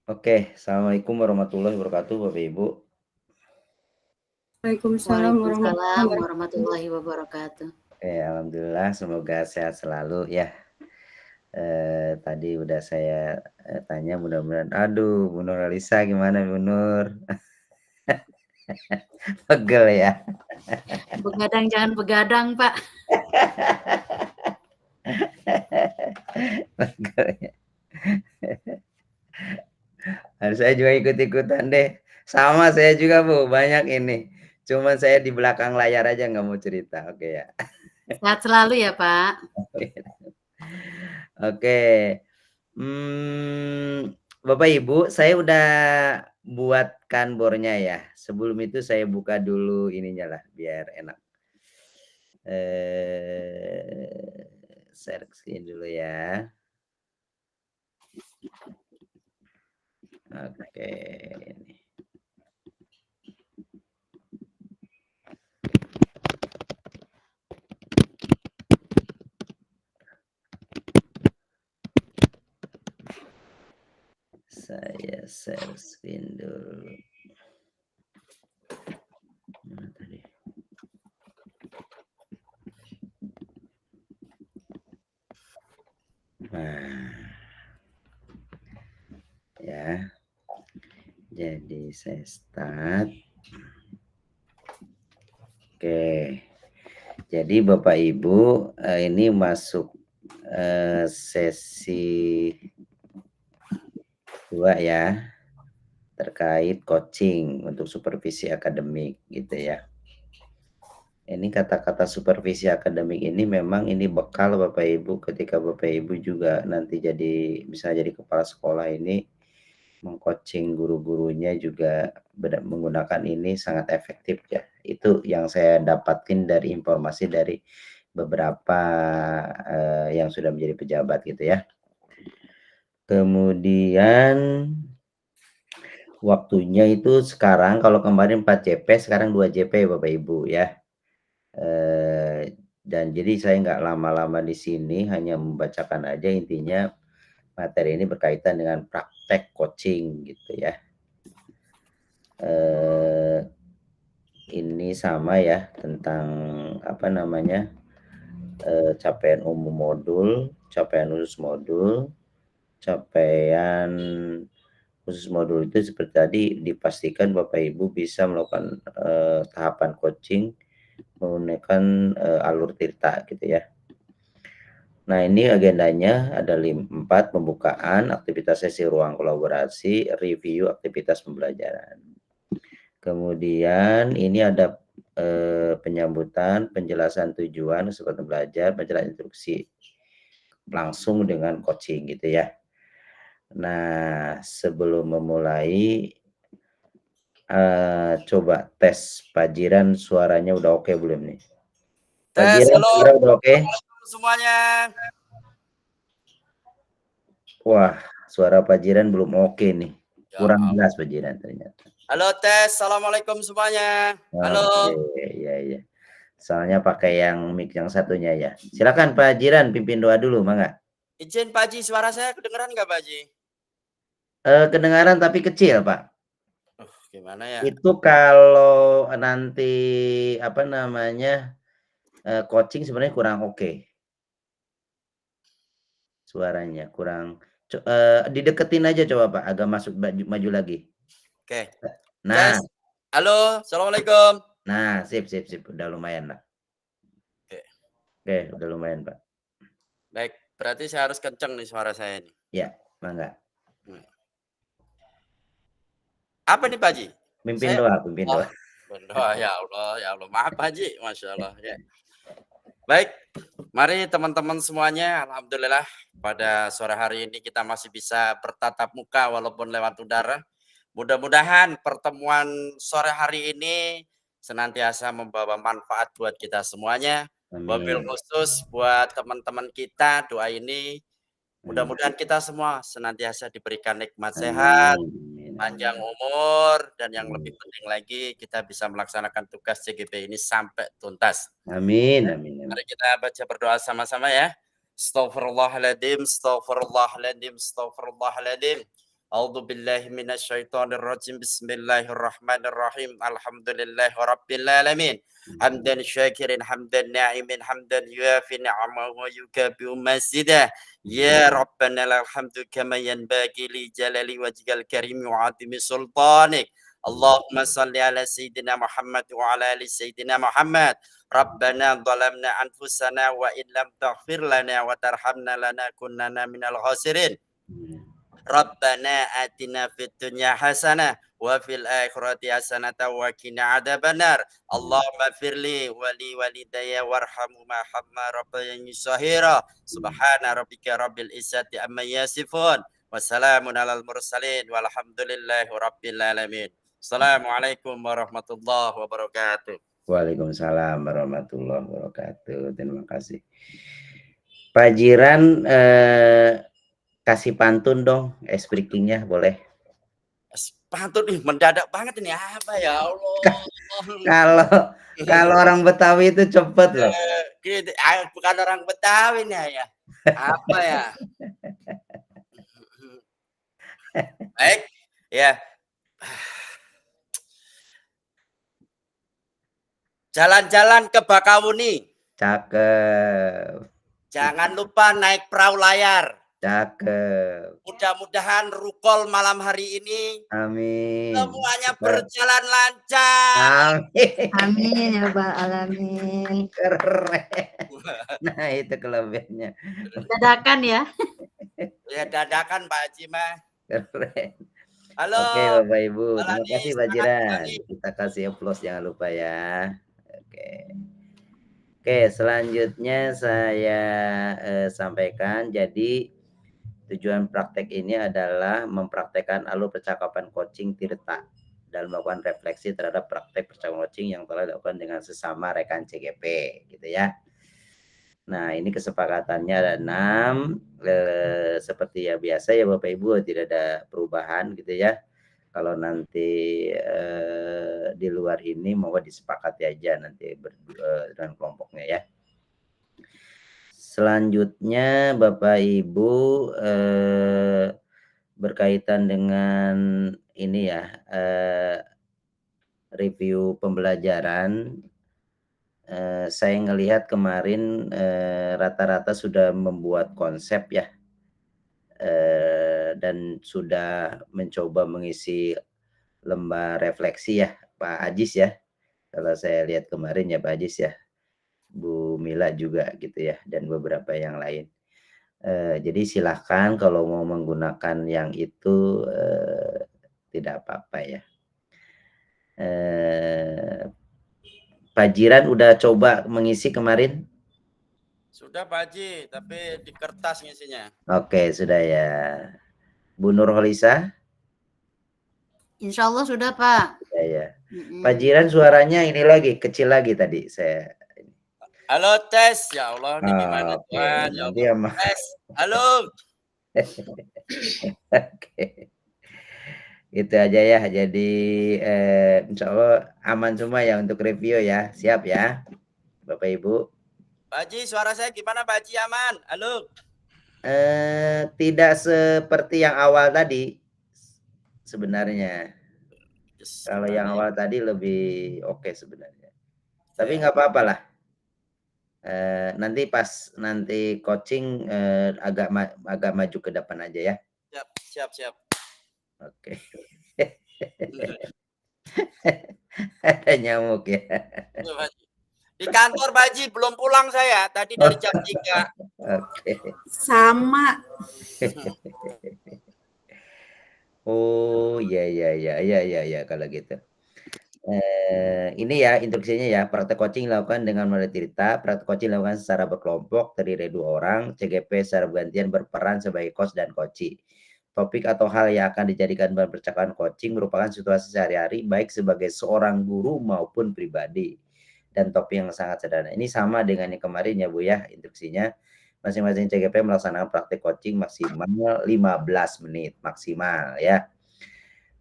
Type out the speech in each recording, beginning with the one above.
Oke, assalamualaikum warahmatullahi wabarakatuh, Bapak Ibu. Waalaikumsalam Waalaikumsalam warahmatullahi wabarakatuh. warahmatullahi wabarakatuh. Oke, alhamdulillah, semoga sehat selalu ya. Tadi udah saya tanya, mudah-mudahan. Aduh, Bu Nur Alisa, gimana Bu Nur? Pegel ya. Begadang jangan begadang, Pak. Pegel ya. Harus saya juga ikut-ikutan deh. Sama saya juga Bu, banyak ini. Cuman saya di belakang layar aja nggak mau cerita. Oke ya. Sehat selalu ya, Pak. Oke. Bapak Ibu, saya udah buatkan bornya ya. Sebelum itu saya buka dulu ininya lah, biar enak. Share screen dulu ya. Oke, ini. Saya share screen dulu. Mana tadi? Nah, ya. Jadi saya start. Oke. Jadi Bapak Ibu, ini masuk sesi 2 ya, terkait coaching untuk supervisi akademik gitu ya. Ini kata-kata supervisi akademik ini memang ini bekal Bapak Ibu ketika Bapak Ibu juga nanti bisa jadi kepala sekolah ini meng-coaching guru-gurunya juga menggunakan ini sangat efektif ya. Itu yang saya dapatkan dari informasi dari beberapa yang sudah menjadi pejabat gitu ya. Kemudian waktunya itu sekarang kalau kemarin 4 JP, sekarang 2 JP Bapak Ibu ya. Dan jadi saya nggak lama-lama di sini, hanya membacakan aja intinya materi ini berkaitan dengan praktek coaching gitu ya. Ini sama ya tentang apa namanya, capaian umum modul, capaian khusus modul, capaian khusus modul itu seperti tadi dipastikan Bapak Ibu bisa melakukan tahapan coaching menggunakan alur tirta gitu ya. Nah ini agendanya ada 4, pembukaan, aktivitas sesi ruang kolaborasi, review aktivitas pembelajaran. Kemudian ini ada penyambutan, penjelasan tujuan, kesempatan belajar, penjelasan instruksi langsung dengan coaching gitu ya. Nah sebelum memulai coba tes Pak Jiran, suaranya udah oke belum nih? Pak Tes, Jiran halo. suara udah oke? Semuanya. Wah, suara Pak Jiran belum oke nih. Ya, Kurang jelas Pak Jiran ternyata. halo tes, assalamualaikum semuanya. Halo. Oke, iya. Soalnya pakai yang mic yang satunya ya. Silakan Pak Jiran pimpin doa dulu, mangga. Izin Pak Haji, suara saya kedengeran nggak Pak Haji? Kedengaran tapi kecil, Pak. Gimana ya? Itu kalau nanti apa namanya coaching sebenarnya kurang oke. Suaranya kurang. Dideketin aja coba Pak, agak masuk maju lagi. Oke. Nah, Tes. Halo, assalamualaikum. nah, sip, udah lumayan lah. Oke, udah lumayan Pak. Baik, berarti saya harus kenceng nih suara saya nih. Ya, mangga. Apa nih Pak Haji? Pimpin doa. Berdoa ya Allah, maaf Pak Haji, masya Allah. Ya. Baik, mari teman-teman semuanya, alhamdulillah pada sore hari ini kita masih bisa bertatap muka walaupun lewat udara. Mudah-mudahan pertemuan sore hari ini senantiasa membawa manfaat buat kita semuanya. Wabil Amin. khusus buat teman-teman kita, doa ini mudah-mudahan kita semua senantiasa diberikan nikmat sehat, panjang umur, dan yang lebih penting lagi kita bisa melaksanakan tugas CGP ini sampai tuntas. Amin. Mari kita baca berdoa sama-sama ya. Astaghfirullahaladzim, astaghfirullahaladzim, astaghfirullahaladzim. A'udzu billahi minasyaitonir rajim. Bismillahirrahmanirrahim. Alhamdulillahi rabbil alamin. Hamdan syakirin, hamdan na'imin, hamdan yuafi ni'amahu wa yukafi'u mazidah. Ya Rabbana lakal hamdu kama yanbaghi li jalali wajhikal karim wa 'azimi sultanik. Allahumma salli ala sayyidina Muhammad wa ala ali sayyidina Muhammad. Rabbana zalamna anfusana wa in lam taghfir lana wa tarhamna lanakunanna minal khasirin. Rabbana atina fid dunya hasanah wa fil akhirati hasanah wa qina adzabannar. Allahumma firli wa li walidayya warhamhuma kama rabbayani shaghira. Subhana rabbika rabbil izzati amma yasifun. Wassalamun alal mursalin walhamdulillahi rabbil alamin. Assalamualaikum warahmatullahi wabarakatuh. Waalaikumsalam warahmatullahi wabarakatuh. Terima kasih. Pak Jiran, kasih pantun dong, speakingnya boleh. Pantun nih mendadak banget ini, apa ya Kalau Allah. orang Betawi itu cepet loh. Gitu, bukan orang Betawi nih ya. Apa ya? Baik, ya. Jalan-jalan ke Bakahuni. Cakep. Jangan lupa naik perahu layar. Cakep. Mudah-mudahan rukol malam hari ini Amin. semuanya berjalan lancar. Amin. Amin ya Rabbal alamin. Keren. Nah, itu kelebihannya. Dadakan ya. Ya dadakan Pak Haji mah. Keren. Halo. Oke Bapak Ibu, terima Alani, kasih Pak Jiran. kembali. Kita kasih applause jangan lupa ya. Oke, selanjutnya saya sampaikan. Jadi tujuan praktek ini adalah mempraktekkan alur percakapan coaching Tirta dan melakukan refleksi terhadap praktek percakapan coaching yang telah dilakukan dengan sesama rekan CGP, gitu ya. Nah, ini kesepakatannya ada 6, seperti ya biasa ya Bapak Ibu, tidak ada perubahan gitu ya. Kalau nanti di luar ini mau disepakati aja nanti dengan kelompoknya ya. Selanjutnya Bapak Ibu berkaitan dengan ini ya, review pembelajaran. Saya ngelihat kemarin rata-rata sudah membuat konsep ya, dan sudah mencoba mengisi lembar refleksi ya Pak Ajis ya. Kalau saya lihat kemarin ya Pak Ajis ya, Bu Mila juga gitu ya, dan beberapa yang lain. Jadi silahkan kalau mau menggunakan yang itu tidak apa-apa ya. Pak Jiran udah coba mengisi kemarin? Sudah Pak Haji, tapi di kertas ngisinya. Oke, sudah ya. Bu Nurholisa? Insya Allah sudah Pak. Ya. Pak Jiran suaranya ini lagi, kecil lagi tadi saya. Halo tes, ya Allah ini gimana Oke, Tuhan? Ya nanti Allah. Tes, halo. Oke. Itu aja ya. Jadi insya Allah aman semua ya untuk review ya. Siap ya Bapak Ibu. Pak Haji, suara saya gimana Pak Haji, aman? Halo. Tidak seperti yang awal tadi sebenarnya. Kalau yang awal tadi lebih oke sebenarnya. Tapi nggak apa-apa lah. Nanti pas nanti coaching agak maju ke depan aja ya. Siap. Oke. Ada nyamuk ya. Di kantor Pak Haji, belum pulang saya. Tadi dari jam 3. Oke. Sama. Oh ya kalau gitu. Ini ya instruksinya ya, praktek coaching dilakukan dengan model Tirta. Praktek coaching dilakukan secara berkelompok terdiri dari 2 orang. CGP secara bergantian berperan sebagai coach dan coachee. Topik atau hal yang akan dijadikan bahan percakapan coaching merupakan situasi sehari-hari baik sebagai seorang guru maupun pribadi. Dan topik yang sangat sederhana. Ini sama dengan yang kemarin ya Bu ya, instruksinya. Masing-masing CGP melaksanakan praktek coaching maksimal 15 menit maksimal ya.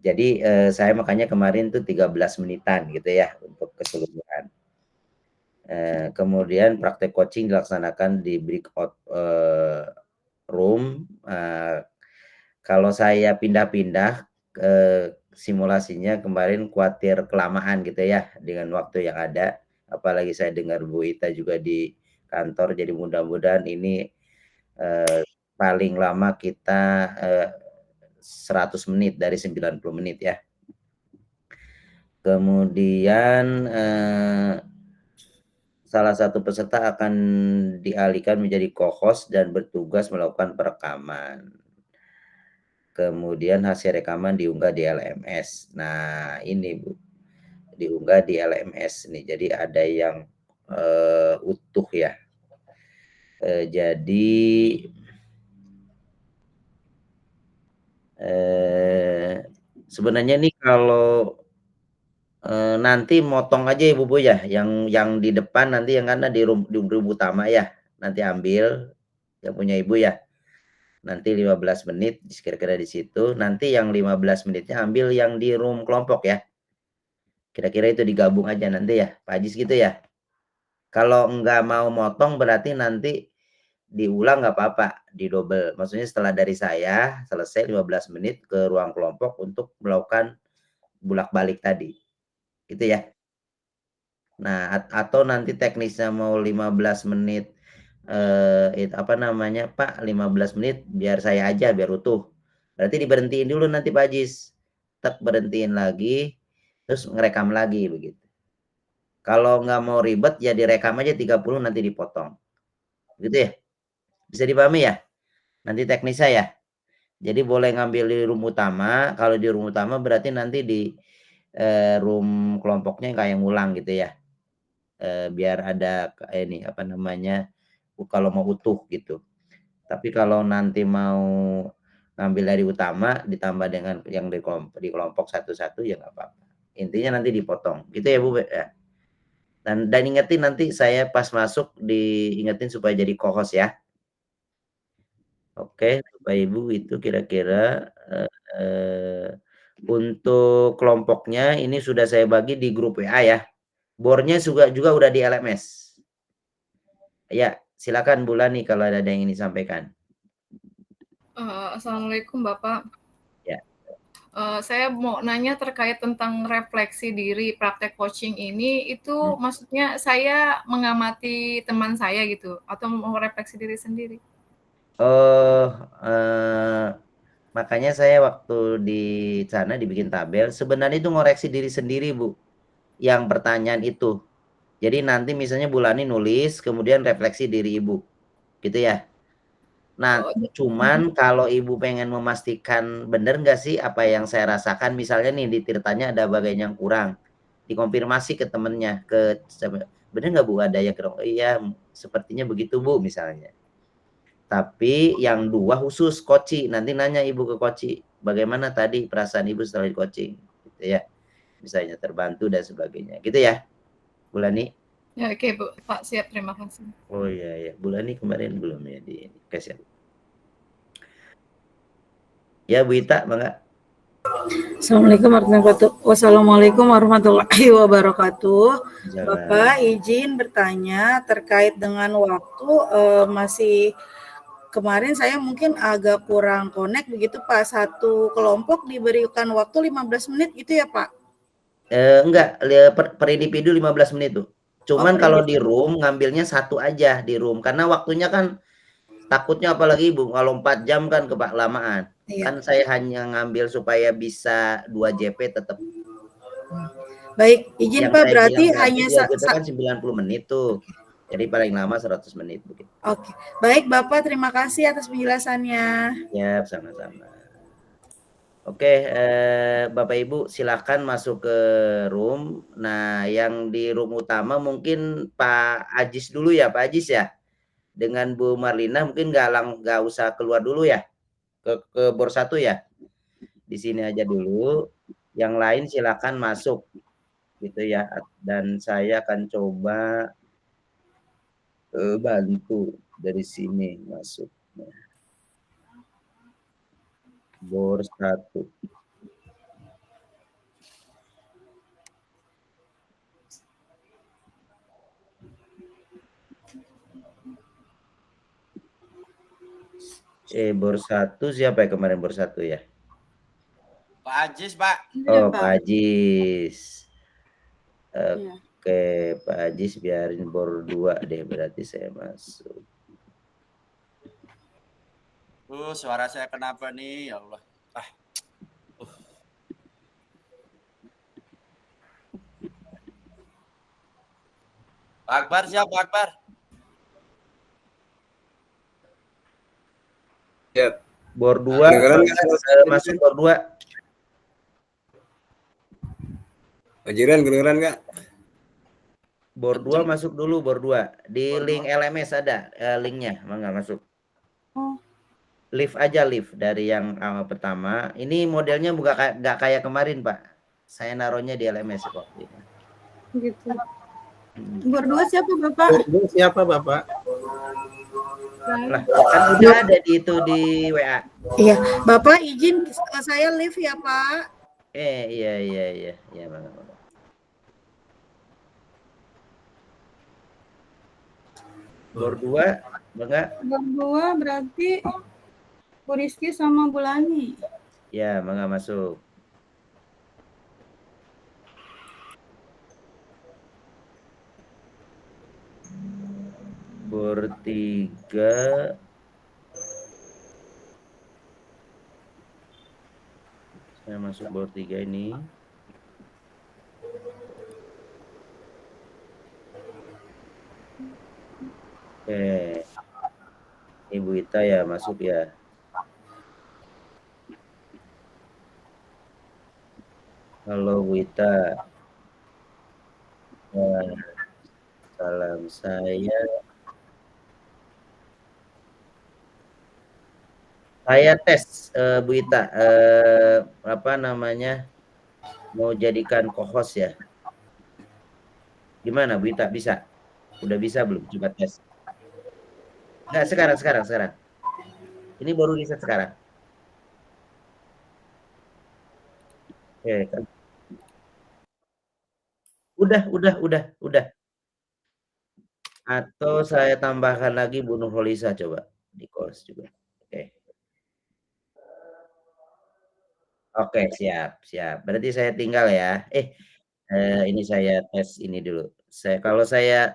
Jadi saya makanya kemarin tuh 13 menitan gitu ya untuk keseluruhan. Kemudian praktek coaching dilaksanakan di breakout room. Kalau saya pindah-pindah, simulasinya kemarin khawatir kelamaan gitu ya, dengan waktu yang ada. Apalagi saya dengar Bu Ita juga di kantor, jadi mudah-mudahan ini, paling lama kita, 100 menit dari 90 menit ya. Kemudian, salah satu peserta akan dialihkan menjadi co-host dan bertugas melakukan perekaman. Kemudian hasil rekaman diunggah di LMS. Nah, ini Bu, diunggah di LMS nih. Jadi ada yang utuh ya. Jadi sebenarnya nih kalau nanti motong aja ya Bu ya, yang di depan nanti yang karena di room utama ya, nanti ambil yang punya Ibu ya. Nanti 15 menit kira-kira di situ, nanti yang 15 menitnya ambil yang di room kelompok ya. Kira-kira itu digabung aja nanti ya, Pak Ajis gitu ya. Kalau enggak mau motong berarti nanti diulang nggak apa-apa, didobel. Maksudnya setelah dari saya selesai 15 menit ke ruang kelompok untuk melakukan bolak-balik tadi, gitu ya. Nah, atau nanti teknisnya mau 15 menit, apa namanya, Pak, 15 menit biar saya aja, biar utuh. Berarti diberhentiin dulu nanti Pak Ajis. Tek, berhentiin lagi, terus ngerekam lagi begitu. Kalau nggak mau ribet ya direkam aja 30 nanti dipotong. Gitu ya? Bisa dipahami ya? Nanti teknisnya ya. Jadi boleh ngambil di room utama, kalau di room utama berarti nanti di room kelompoknya kayak ngulang gitu ya. Biar ada ini apa namanya, kalau mau utuh gitu. Tapi kalau nanti mau ngambil dari utama ditambah dengan yang di kelompok satu-satu ya nggak apa-apa. Intinya nanti dipotong. Gitu ya Bu ya. Dan ingetin nanti saya pas masuk diingetin supaya jadi co-host ya. Oke, Bapak Ibu itu kira-kira, untuk kelompoknya ini sudah saya bagi di grup WA ya. Board-nya juga udah di LMS. Ya, silakan Bu Lani kalau ada yang ingin disampaikan. Assalamualaikum Bapak. Ya. Saya mau nanya terkait tentang refleksi diri praktek coaching ini, itu maksudnya saya mengamati teman saya gitu, atau mau refleksi diri sendiri? Oh, makanya saya waktu di sana dibikin tabel, sebenarnya itu ngoreksi diri sendiri Bu, yang pertanyaan itu. Jadi nanti misalnya Bu Lani nulis, kemudian refleksi diri Ibu, gitu ya. Nah, cuman kalau Ibu pengen memastikan benar nggak sih apa yang saya rasakan, misalnya nih di Tirtanya ada bagian yang kurang, dikonfirmasi ke temennya, bener nggak Bu ada yang kurang? Iya, sepertinya begitu Bu misalnya. Tapi yang 2 khusus Koci, nanti nanya Ibu ke Koci, bagaimana tadi perasaan Ibu setelah di coaching, gitu ya. Misalnya terbantu dan sebagainya, gitu ya, Bu Lani? Ya, oke Bu, Pak, siap, terima kasih. Oh iya, ya. Bu Lani kemarin belum ya di kasih. Ya Bu Ita, Bangga. Wassalamualaikum warahmatullahi wabarakatuh. Bapak izin bertanya terkait dengan waktu, masih kemarin saya mungkin agak kurang connect begitu Pak, satu kelompok diberikan waktu 15 menit gitu ya Pak? Enggak, per individu 15 menit tuh. Cuman kalau di room ngambilnya satu aja di room, karena waktunya kan takutnya apalagi Ibu kalau 4 jam kan kelamaan. Iya. Kan saya hanya ngambil supaya bisa 2 JP tetap. Baik, izin Pak, berarti hanya kita kan 90 menit tuh. Jadi paling lama 100 menit begitu. Oke. Baik Bapak, terima kasih atas penjelasannya. Ya, sama-sama. Oke, Bapak Ibu silakan masuk ke room. Nah, yang di room utama mungkin Pak Ajis dulu ya, Pak Ajis ya. Dengan Bu Marlina mungkin nggak usah keluar dulu ya, ke bor 1 ya. Di sini aja dulu. Yang lain silakan masuk gitu ya. Dan saya akan coba bantu dari sini masuk. Bor 1. Bor 1 siapa ya kemarin bor 1 ya? Pak Ajis, Pak. Oh, Pak. Pak Ajis. Iya. Oke, Pak Ajis biarin bor 2 deh berarti saya masuk. Suara saya kenapa nih? Ya Allah. Pak Akbar siap, Pak Akbar? Ya. Bor 2 masuk bor 2. Pak Jiran kedengeran nggak? Bor 2 masuk dulu, bor 2. Di link LMS ada linknya, nggak masuk. Oh. Lift aja, lift dari yang pertama. Ini modelnya nggak kayak kemarin, Pak. Saya naruhnya di LMS kok. Gitu. Bor 2 siapa, Bapak? Bor 2 siapa, Bapak? Lah, kan udah ada di itu di WA. Iya, Bapak izin saya live ya, Pak. Iya, Bang. Bor 2, Bangga? Bor 2 berarti Bu Rizky sama Bu Lani. Ya, Bangga masuk. Bor 3 saya masuk bor 3 ini. Ibu Ita ya masuk ya. Halo Bu Ita. Salam saya tes Bu Ita apa namanya mau jadikan co-host ya. Gimana Bu Ita, bisa? Udah bisa belum? Coba tes. Enggak, sekarang. Ini baru riset sekarang. Kan. Udah. Atau saya tambahkan lagi Bu Nurholisa coba di course juga. Oke, siap. Berarti saya tinggal ya. Ini saya tes ini dulu. Kalau saya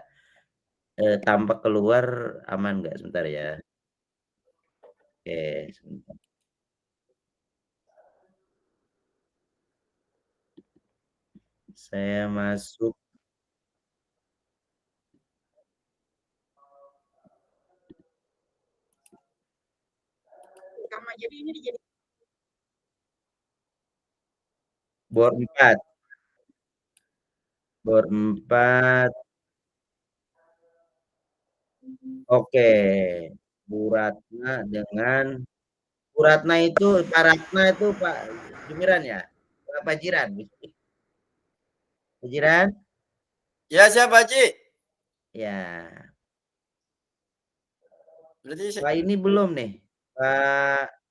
tampak keluar aman nggak? Sebentar ya. Oke, sebentar. Saya masuk. Jadi ini dijadi Bor 4. Bor 4. Oke. Bu Ratna dengan Bu Ratna itu Pak Ratna itu Pak Jumiran ya? Pak Jiran? Pak Jiran? Ya, siapa, Haji? Ya. Berarti Pak ini belum nih. Pak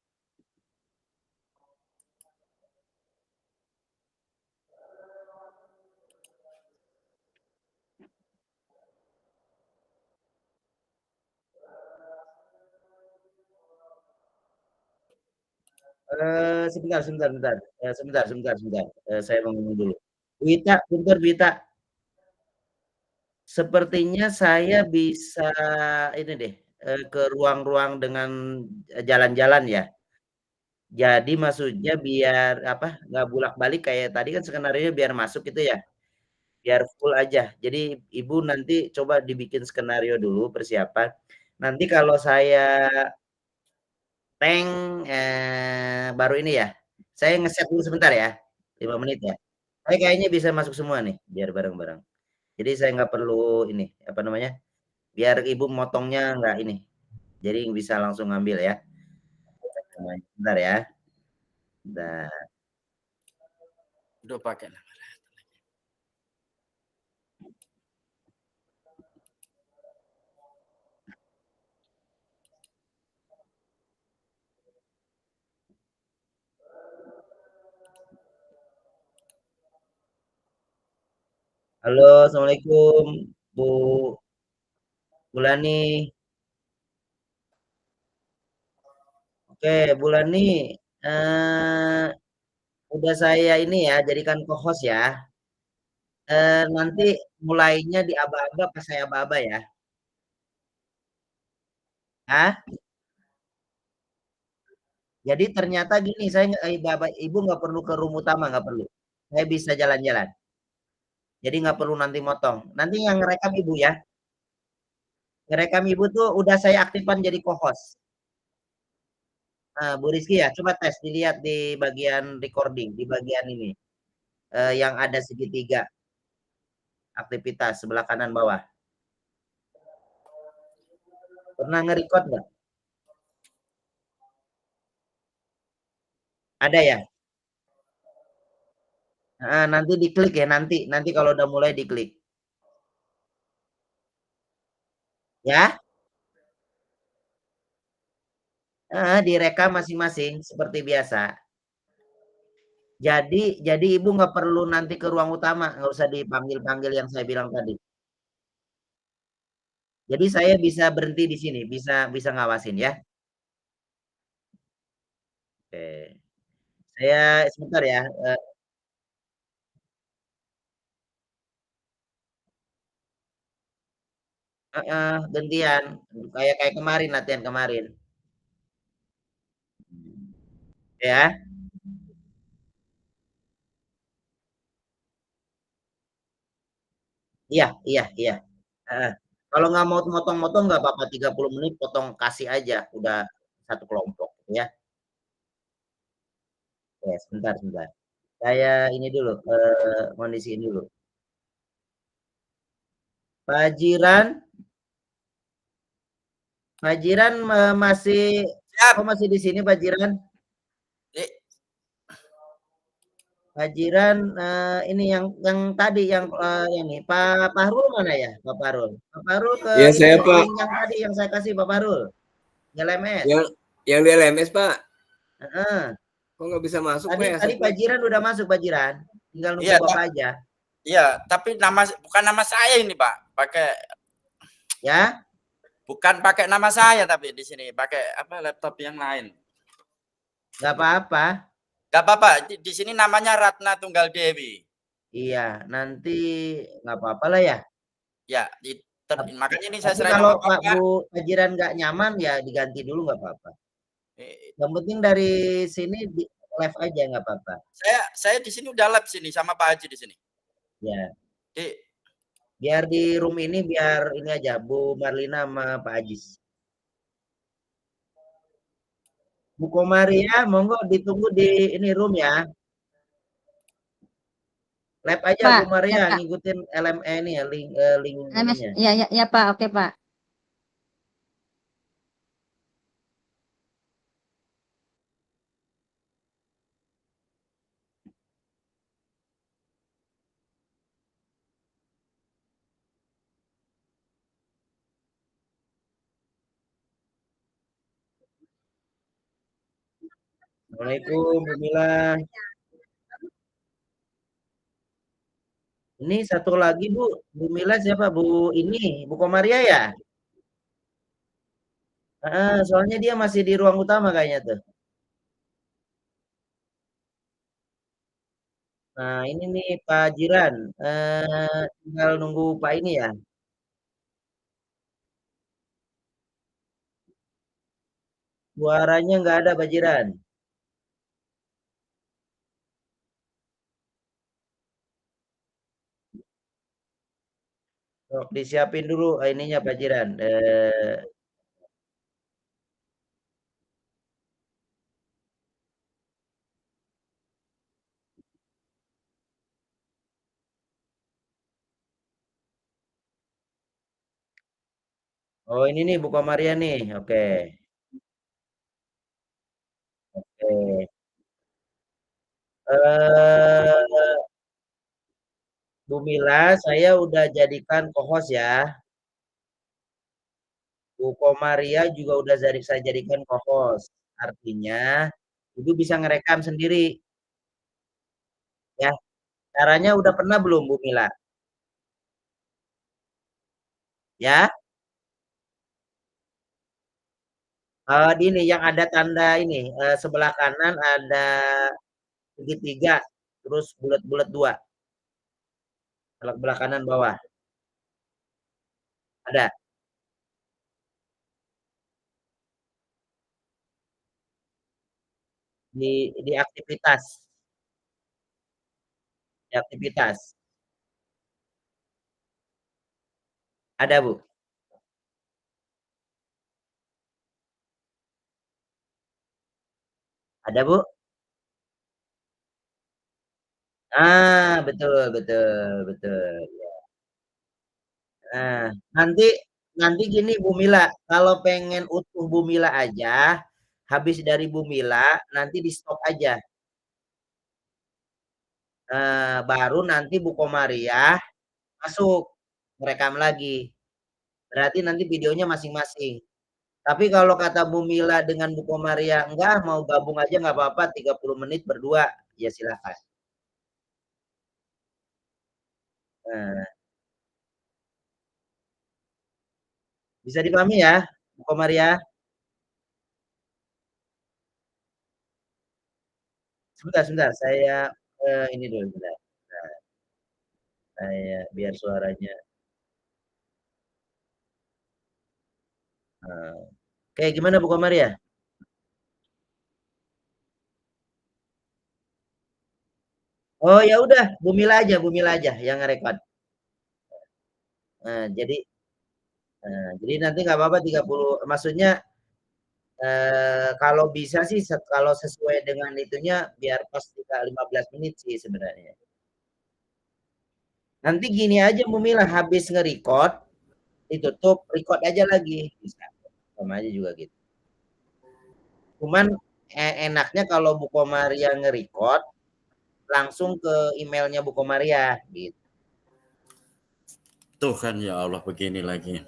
sebentar. Saya mau ngomong dulu. Wita, bentar Wita. Sepertinya saya bisa ini deh ke ruang-ruang dengan jalan-jalan ya. Jadi maksudnya biar apa? Nggak bolak-balik kayak tadi kan skenario biar masuk itu ya. Biar full aja. Jadi Ibu nanti coba dibikin skenario dulu persiapan. Nanti kalau saya baru ini ya. Saya ngeset dulu sebentar ya. 5 menit ya. Saya kayaknya bisa masuk semua nih biar bareng-bareng. Jadi saya nggak perlu ini, apa namanya? Biar Ibu motongnya nggak ini. Jadi bisa langsung ngambil ya. Bentar ya. Bentar. udah pakai. Halo, Assalamualaikum Bu Lani. Oke, Bulani, udah saya ini ya, jadikan co-host ya. Nanti mulainya di aba-aba pas saya aba-aba ya. Ah, jadi ternyata gini, ibu nggak perlu ke room utama, nggak perlu. Saya bisa jalan-jalan. Jadi nggak perlu nanti motong. Nanti yang ngerekam ibu ya. Ngerekam ibu tuh udah saya aktifkan jadi co-host. Nah, Bu Rizky ya, coba tes dilihat di bagian recording, di bagian ini. Yang ada segitiga aktivitas sebelah kanan bawah. Pernah nge-record nggak? Ada ya? Nah, nanti diklik ya, nanti kalau udah mulai diklik. Ya, direkam masing-masing seperti biasa. Jadi ibu nggak perlu nanti ke ruang utama, nggak usah dipanggil-panggil yang saya bilang tadi. Jadi saya bisa berhenti di sini, bisa ngawasin ya. Oke, saya sebentar ya. Gantian, kayak kemarin latihan kemarin. Ya, iya, iya, iya. Heeh. Kalau nggak mau motong-motong nggak apa-apa 30 menit potong kasih aja, udah satu kelompok ya. Oke, sebentar. Saya ini dulu, kondisiin dulu. Pak Jiran masih Siap. masih di sini Pak Jiran? Eh, Pak Jiran ini yang tadi yang ini Pak Fahrul mana ya Pak Fahrul? Pak Fahrul ke Iya ini saya Pak. link yang tadi yang saya kasih Pak Fahrul. LMS. Yang di LMS Pak. Heeh. Kok nggak bisa masuk Pak ya? Tadi Pak Jiran udah masuk Pak Jiran. Tinggal nunggu iya, Bapak aja. iya, tapi bukan nama saya ini, Pak. Ya. Bukan pakai nama saya tapi di sini pakai apa laptop yang lain. Nggak apa-apa. Nggak apa-apa. Di sini namanya Ratna Tunggal Dewi. Iya, nanti nggak apa-apa lah ya. Ya, makanya ini saya Tapi sering kalau ngomong, Pak. Pak Jiran nggak nyaman ya diganti dulu nggak apa-apa. Yang penting dari sini di live aja nggak apa-apa. Saya di sini udah live sini sama Pak Haji di sini. Ya. Di, Biar di room ini biar ini aja Bu Marlina sama Pak Ajis. Bu Komaria, monggo ditunggu di ini room ya. Live aja Pak, Bu Maria ya, Pak. ngikutin LME ini ya link LMS, ininya. ya Pak, oke Pak. Assalamualaikum Bu Mila. Ini satu lagi Bu Mila siapa Bu ini Bu Komaria ya? Soalnya dia masih di ruang utama kayaknya tuh. Nah ini nih Pak Jiran, tinggal nunggu Pak ini ya. Suaranya nggak ada Pak Jiran. Disiapin dulu ininya Pak Jiran. Oh ini nih Bu Komaria nih. Oke. Oke. Bu Mila, saya udah jadikan co-host ya. Bu Komaria juga udah saya jadikan co-host. Artinya, Ibu bisa ngerekam sendiri. Ya, caranya udah pernah belum Bu Mila? Ya, Ini yang ada tanda ini, sebelah kanan ada segitiga, terus bulat-bulat 2. Sebelah kanan bawah. Ada. Di aktivitas. Di aktivitas. Ada, Bu. Ada, Bu? Betul betul betul, ya. Nah, nanti gini Bu Mila, kalau pengen utuh Bu Mila aja, habis dari Bu Mila, nanti di-stop aja. Baru nanti Bu Komariah masuk, ngerekam lagi. Berarti nanti videonya masing-masing. Tapi kalau kata Bu Mila dengan Bu Komariah, enggak, mau gabung aja nggak apa-apa, 30 menit berdua, ya silakan. Nah, bisa dipahami ya, Bu Komariah? Sebentar, saya ini dulu, bentar. Nah, saya biar suaranya. Oke, gimana Bu Komariah? Oh ya udah, Bu Mila aja yang ngerekod. Nah, jadi nanti nggak apa-apa 30, maksudnya kalau bisa sih kalau sesuai dengan itunya biar pas 15 menit sih sebenarnya. Nanti gini aja Bu Mila, habis nge-record, ditutup, record aja lagi. Bisa. Sama aja juga gitu. Cuman enaknya kalau Bu Komaria nge-record, langsung ke emailnya Bu Komaria gitu. Tuh kan ya Allah begini lagi.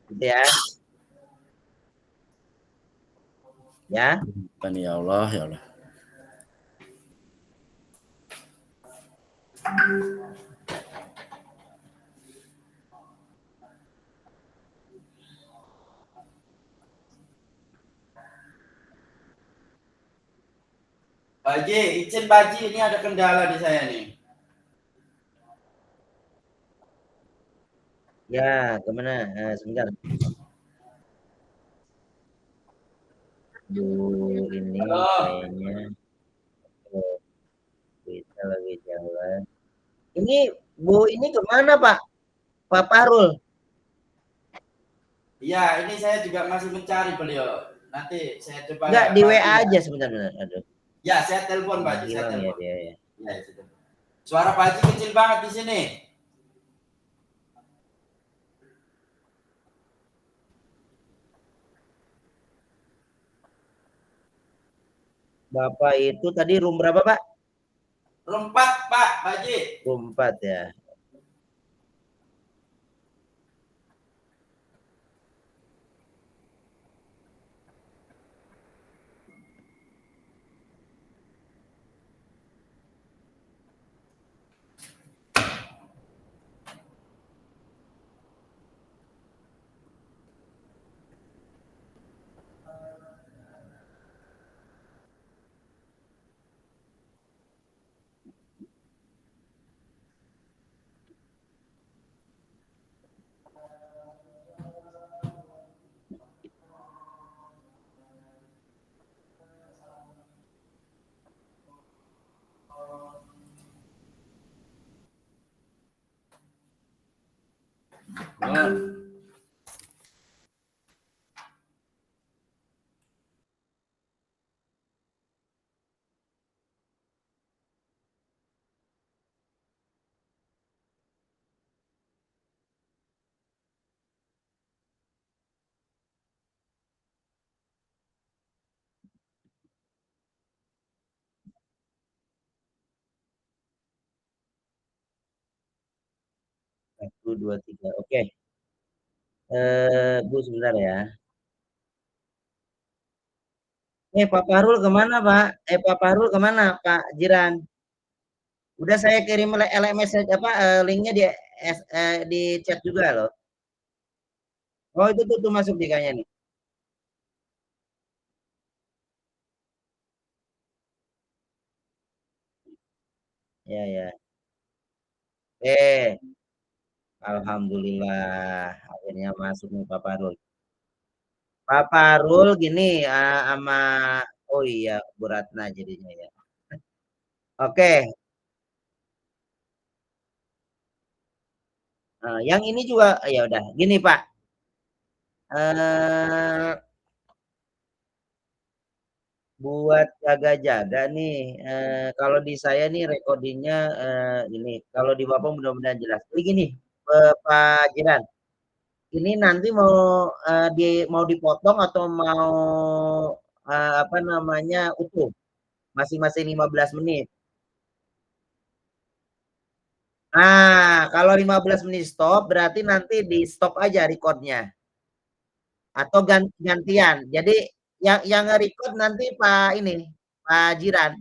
Gitu ya. Ya. Kan ya Allah, ya Allah. Baji, izin Baji, ini ada kendala di saya nih. Ya, kemana? Sebentar. Bu, ini kayaknya kita lagi jalan. Ini Bu, ini kemana Pak? Pak Parul? Iya, ini saya juga masih mencari beliau. Nanti saya coba. Enggak, di WA aja sebentar. Aduh. Ya, saya telepon Pak. Saya Hilang ya telepon. dia ya. Ya, suara Pak Haji kecil banget di sini. Bapak itu tadi room berapa Pak? Room 4 Pak Haji. Room 4 ya. Satu, dua, tiga. Oke. Bu sebentar ya. Pak Parul kemana Pak? Pak Parul kemana Pak Jiran? Udah saya kirim LMS linknya di chat juga loh. Oh itu tuh masuk di kayaknya nih. Ya, ya. Eh, alhamdulillah akhirnya masuk nih Pak Farul. Pak Farul gini sama oh iya Bu Ratna jadinya ya. Oke, yang ini juga ya udah gini Pak. Eh, buat jaga-jaga nih, kalau di saya nih recordingnya ini, kalau di Bapak mudah-mudahan jelas. Jadi gini, Pak Jiran, ini nanti mau mau dipotong atau mau apa namanya utuh, masing-masing 15 menit. Nah, kalau 15 menit stop, berarti nanti di stop aja recordnya. Atau gantian. Jadi yang nge-record nanti Pak ini, Pak Jiran.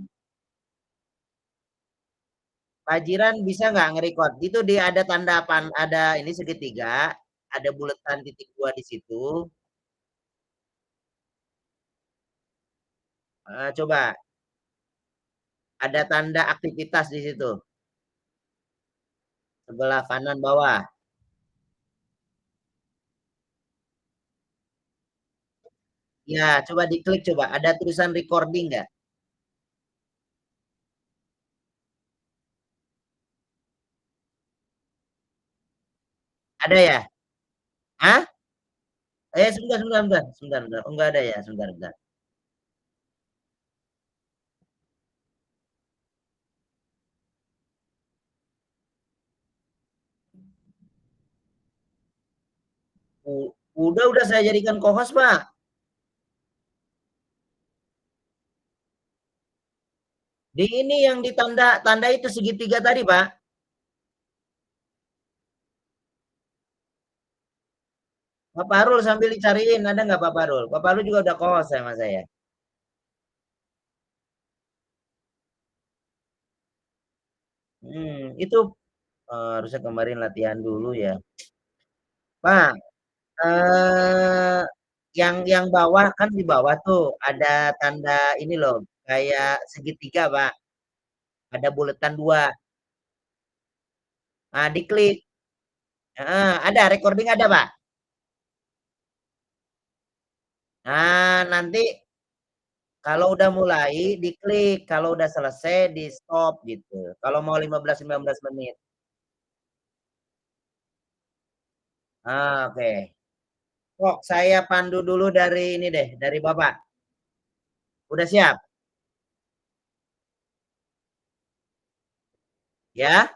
Pak Jiran bisa nggak nge-record? Itu dia ada tanda ada ini segitiga, ada buletan titik 2 di situ. Coba ada tanda aktivitas di situ. Sebelah kanan bawah. Ya, coba diklik coba. Ada tulisan recording nggak? Ada ya? Hah? Sebentar, sebentar, sebentar, sebentar, sebentar. Oh, nggak ada ya, sebentar, sebentar. Udah saya jadikan co-host, Pak. Di ini yang ditanda tanda itu segitiga tadi, Pak. Pak Parul sambil dicariin, ada nggak Pak Parul? Pak Parul juga udah co-host sama saya. Itu harusnya kemarin latihan dulu ya. Pak, eh, yang bawah kan di bawah tuh ada tanda ini loh, kayak segitiga, Pak. Ada buletan 2. Nah, diklik. Ada recording ada, Pak. Nah, nanti kalau udah mulai diklik, kalau udah selesai di stop gitu. Kalau mau 15-15 menit. Oke. Kok saya pandu dulu dari ini deh, dari Bapak. Udah siap? Ya?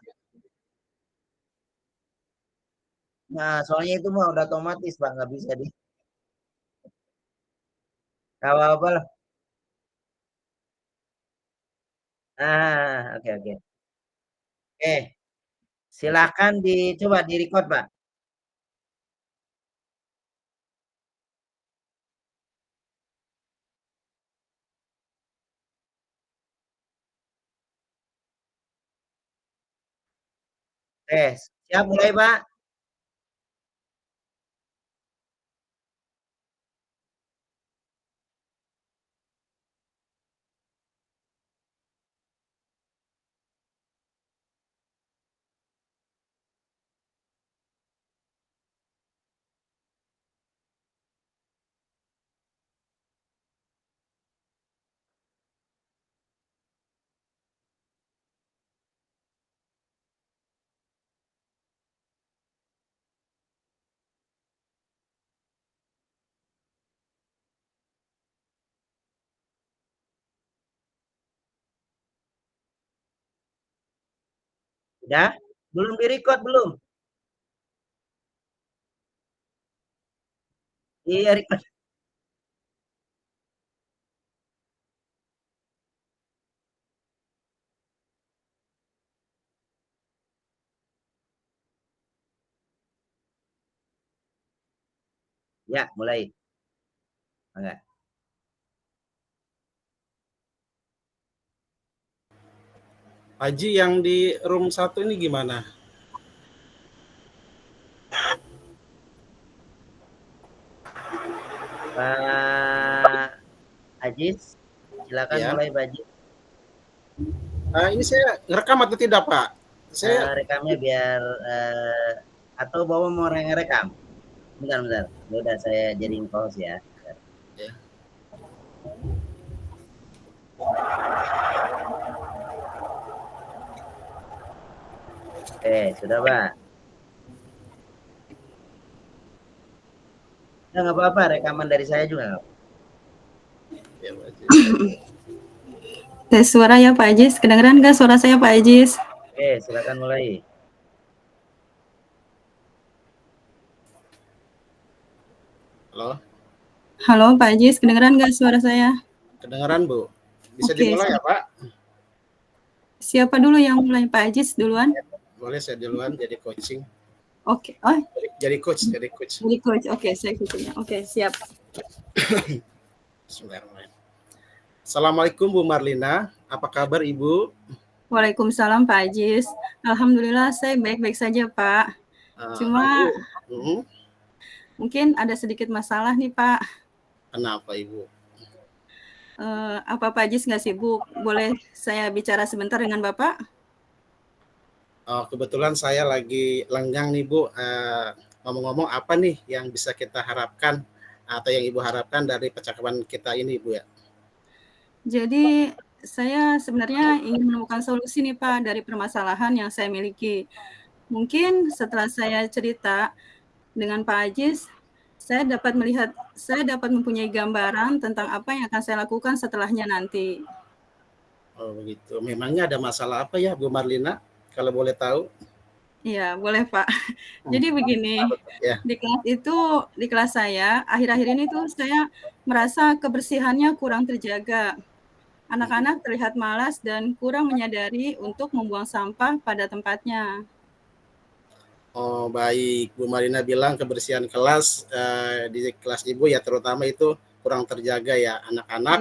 Nah, soalnya itu mah udah otomatis, Pak, nggak bisa di. Nggak apa-apa lah. Oke, oke. Oke, silakan dicoba di record, Pak. Siap mulai, Pak. Udah? Belum di record belum? Iya, record. Ya, mulai. Enggak. Haji yang di room 1 ini gimana? Pak Ajis, silakan Ya. mulai Pak Ajis. Ini saya ngerekam atau tidak, Pak? Saya Rekamnya biar atau Bapak mau ngerekam? Bentar. Udah saya jadiin pause ya. Ya. Sudah, Pak. Ya, nggak apa-apa, rekaman dari saya juga. Ya, Pak. Tes suara ya Pak Ajis, kedengeran nggak suara saya Pak Ajis? Silakan mulai. Halo, Halo Pak Ajis, kedengeran nggak suara saya? kedengeran Bu. Bisa Oke, dimulai ya Pak? Siapa dulu yang mulai, Pak Ajis duluan? Boleh saya duluan jadi coaching. Oke, oh Jadi coach. jadi coach. Oke, saya coachingnya. Oke, siap. Bismillahirrahmanirrahim. Assalamualaikum Bu Marlina, apa kabar Ibu? Waalaikumsalam Pak Ajis. Alhamdulillah saya baik-baik saja Pak. Cuma mungkin ada sedikit masalah nih Pak. Kenapa Ibu? Apa Pak Ajis nggak sibuk? Boleh saya bicara sebentar dengan Bapak? Kebetulan saya lagi lenggang nih Bu. Ngomong-ngomong apa nih yang bisa kita harapkan atau yang Ibu harapkan dari percakapan kita ini Bu ya? Jadi saya sebenarnya ingin menemukan solusi nih Pak dari permasalahan yang saya miliki. Mungkin setelah saya cerita dengan Pak Ajis, saya dapat mempunyai gambaran tentang apa yang akan saya lakukan setelahnya nanti. Oh begitu. Memangnya ada masalah apa ya Bu Marlina? Kalau boleh tahu? Iya, boleh Pak. Jadi begini, Ya. di kelas saya, akhir-akhir ini tuh saya merasa kebersihannya kurang terjaga. Anak-anak terlihat malas dan kurang menyadari untuk membuang sampah pada tempatnya. Oh baik, Bu Marlina bilang kebersihan kelas di kelas Ibu ya terutama itu kurang terjaga ya, anak-anak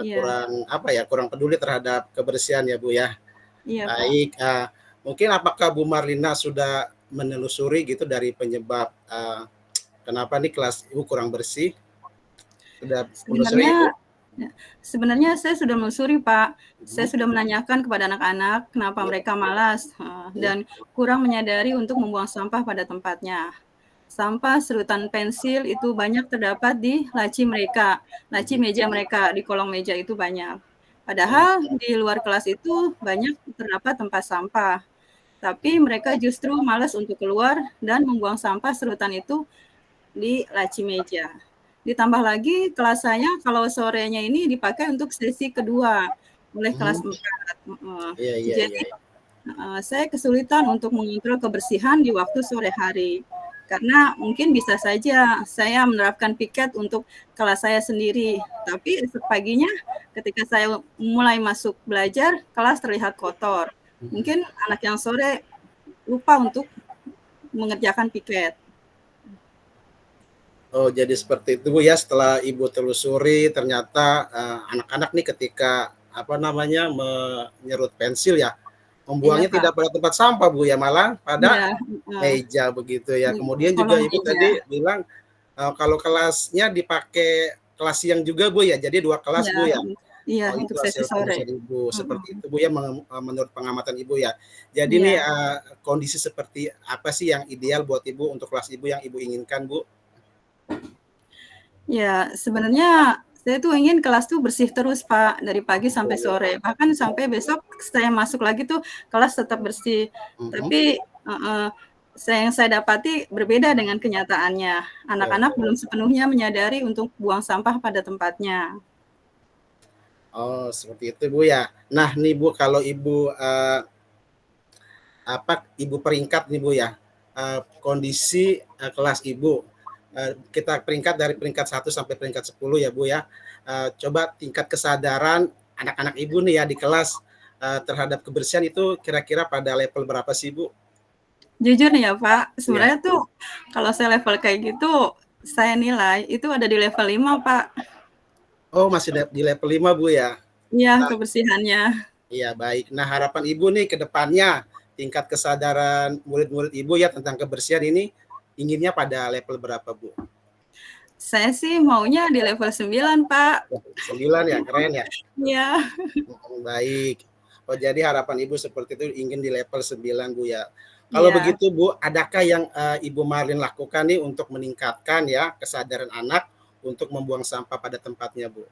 Iya, kurang peduli terhadap kebersihan ya Bu ya. iya Pak. Baik, mungkin apakah Bu Marlina sudah menelusuri gitu dari penyebab kenapa nih kelas Ibu kurang bersih? Sudah menelusuri? Sebenarnya saya sudah menelusuri Pak. Saya sudah menanyakan kepada anak-anak kenapa mereka malas dan kurang menyadari untuk membuang sampah pada tempatnya. Sampah serutan pensil itu banyak terdapat di laci meja mereka, di kolong meja itu banyak. Padahal di luar kelas itu banyak terdapat tempat sampah. Tapi mereka justru malas untuk keluar dan membuang sampah serutan itu di laci meja. Ditambah lagi kelas saya kalau sorenya ini dipakai untuk sesi kedua oleh kelas 4. Jadi saya kesulitan untuk mengontrol kebersihan di waktu sore hari. Karena mungkin bisa saja saya menerapkan piket untuk kelas saya sendiri. Tapi esok paginya ketika saya mulai masuk belajar, kelas terlihat kotor. Mungkin anak yang sore lupa untuk mengerjakan piket. Oh jadi seperti itu Bu ya, setelah Ibu telusuri ternyata anak-anak nih ketika menyerut pensil ya, membuangnya tidak pada tempat sampah Bu ya, malah pada meja begitu ya. Kemudian juga Ibu tadi bilang kalau kelasnya dipakai kelas siang juga Bu ya, jadi 2 kelas Bu ya. Iya, untuk sesi sore. Ibu seperti itu Bu ya, menurut pengamatan Ibu ya. Jadi nih kondisi seperti apa sih yang ideal buat Ibu untuk kelas Ibu yang Ibu inginkan Bu? Ya, sebenarnya saya tuh ingin kelas tuh bersih terus Pak, dari pagi sampai sore. Bahkan sampai besok saya masuk lagi tuh kelas tetap bersih. Tapi yang saya dapati berbeda dengan kenyataannya. Anak-anak belum sepenuhnya menyadari untuk buang sampah pada tempatnya. Oh, seperti itu Bu ya. Nah, nih Bu kalau Ibu Ibu peringkat nih Bu ya. Kondisi kelas Ibu. Kita peringkat dari peringkat 1 sampai peringkat 10 ya Bu ya. Coba tingkat kesadaran anak-anak Ibu nih ya di kelas terhadap kebersihan itu kira-kira pada level berapa sih Bu? Jujur nih ya Pak, sebenarnya tuh kalau saya level kayak gitu, saya nilai itu ada di level 5 Pak. Oh masih di level 5 Bu ya? Iya, kebersihannya. Iya baik. Nah harapan Ibu nih ke depannya tingkat kesadaran murid-murid Ibu ya tentang kebersihan ini inginnya pada level berapa Bu? Saya sih maunya di level 9 Pak. 9 ya, keren ya? Iya. Baik. Oh, jadi harapan Ibu seperti itu ingin di level 9 Bu ya. Kalau Iya. begitu Bu, adakah yang Ibu Marlin lakukan nih untuk meningkatkan ya kesadaran anak untuk membuang sampah pada tempatnya Bu?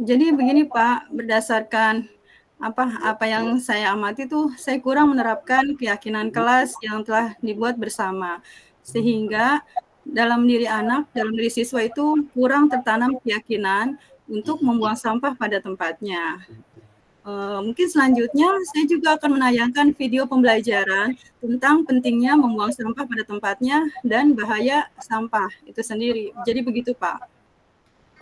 Jadi begini Pak, berdasarkan apa yang saya amati tuh, saya kurang menerapkan keyakinan kelas yang telah dibuat bersama. Sehingga dalam diri anak, dalam diri siswa itu kurang tertanam keyakinan untuk membuang sampah pada tempatnya. Mungkin selanjutnya saya juga akan menayangkan video pembelajaran tentang pentingnya membuang sampah pada tempatnya dan bahaya sampah itu sendiri. Jadi begitu Pak.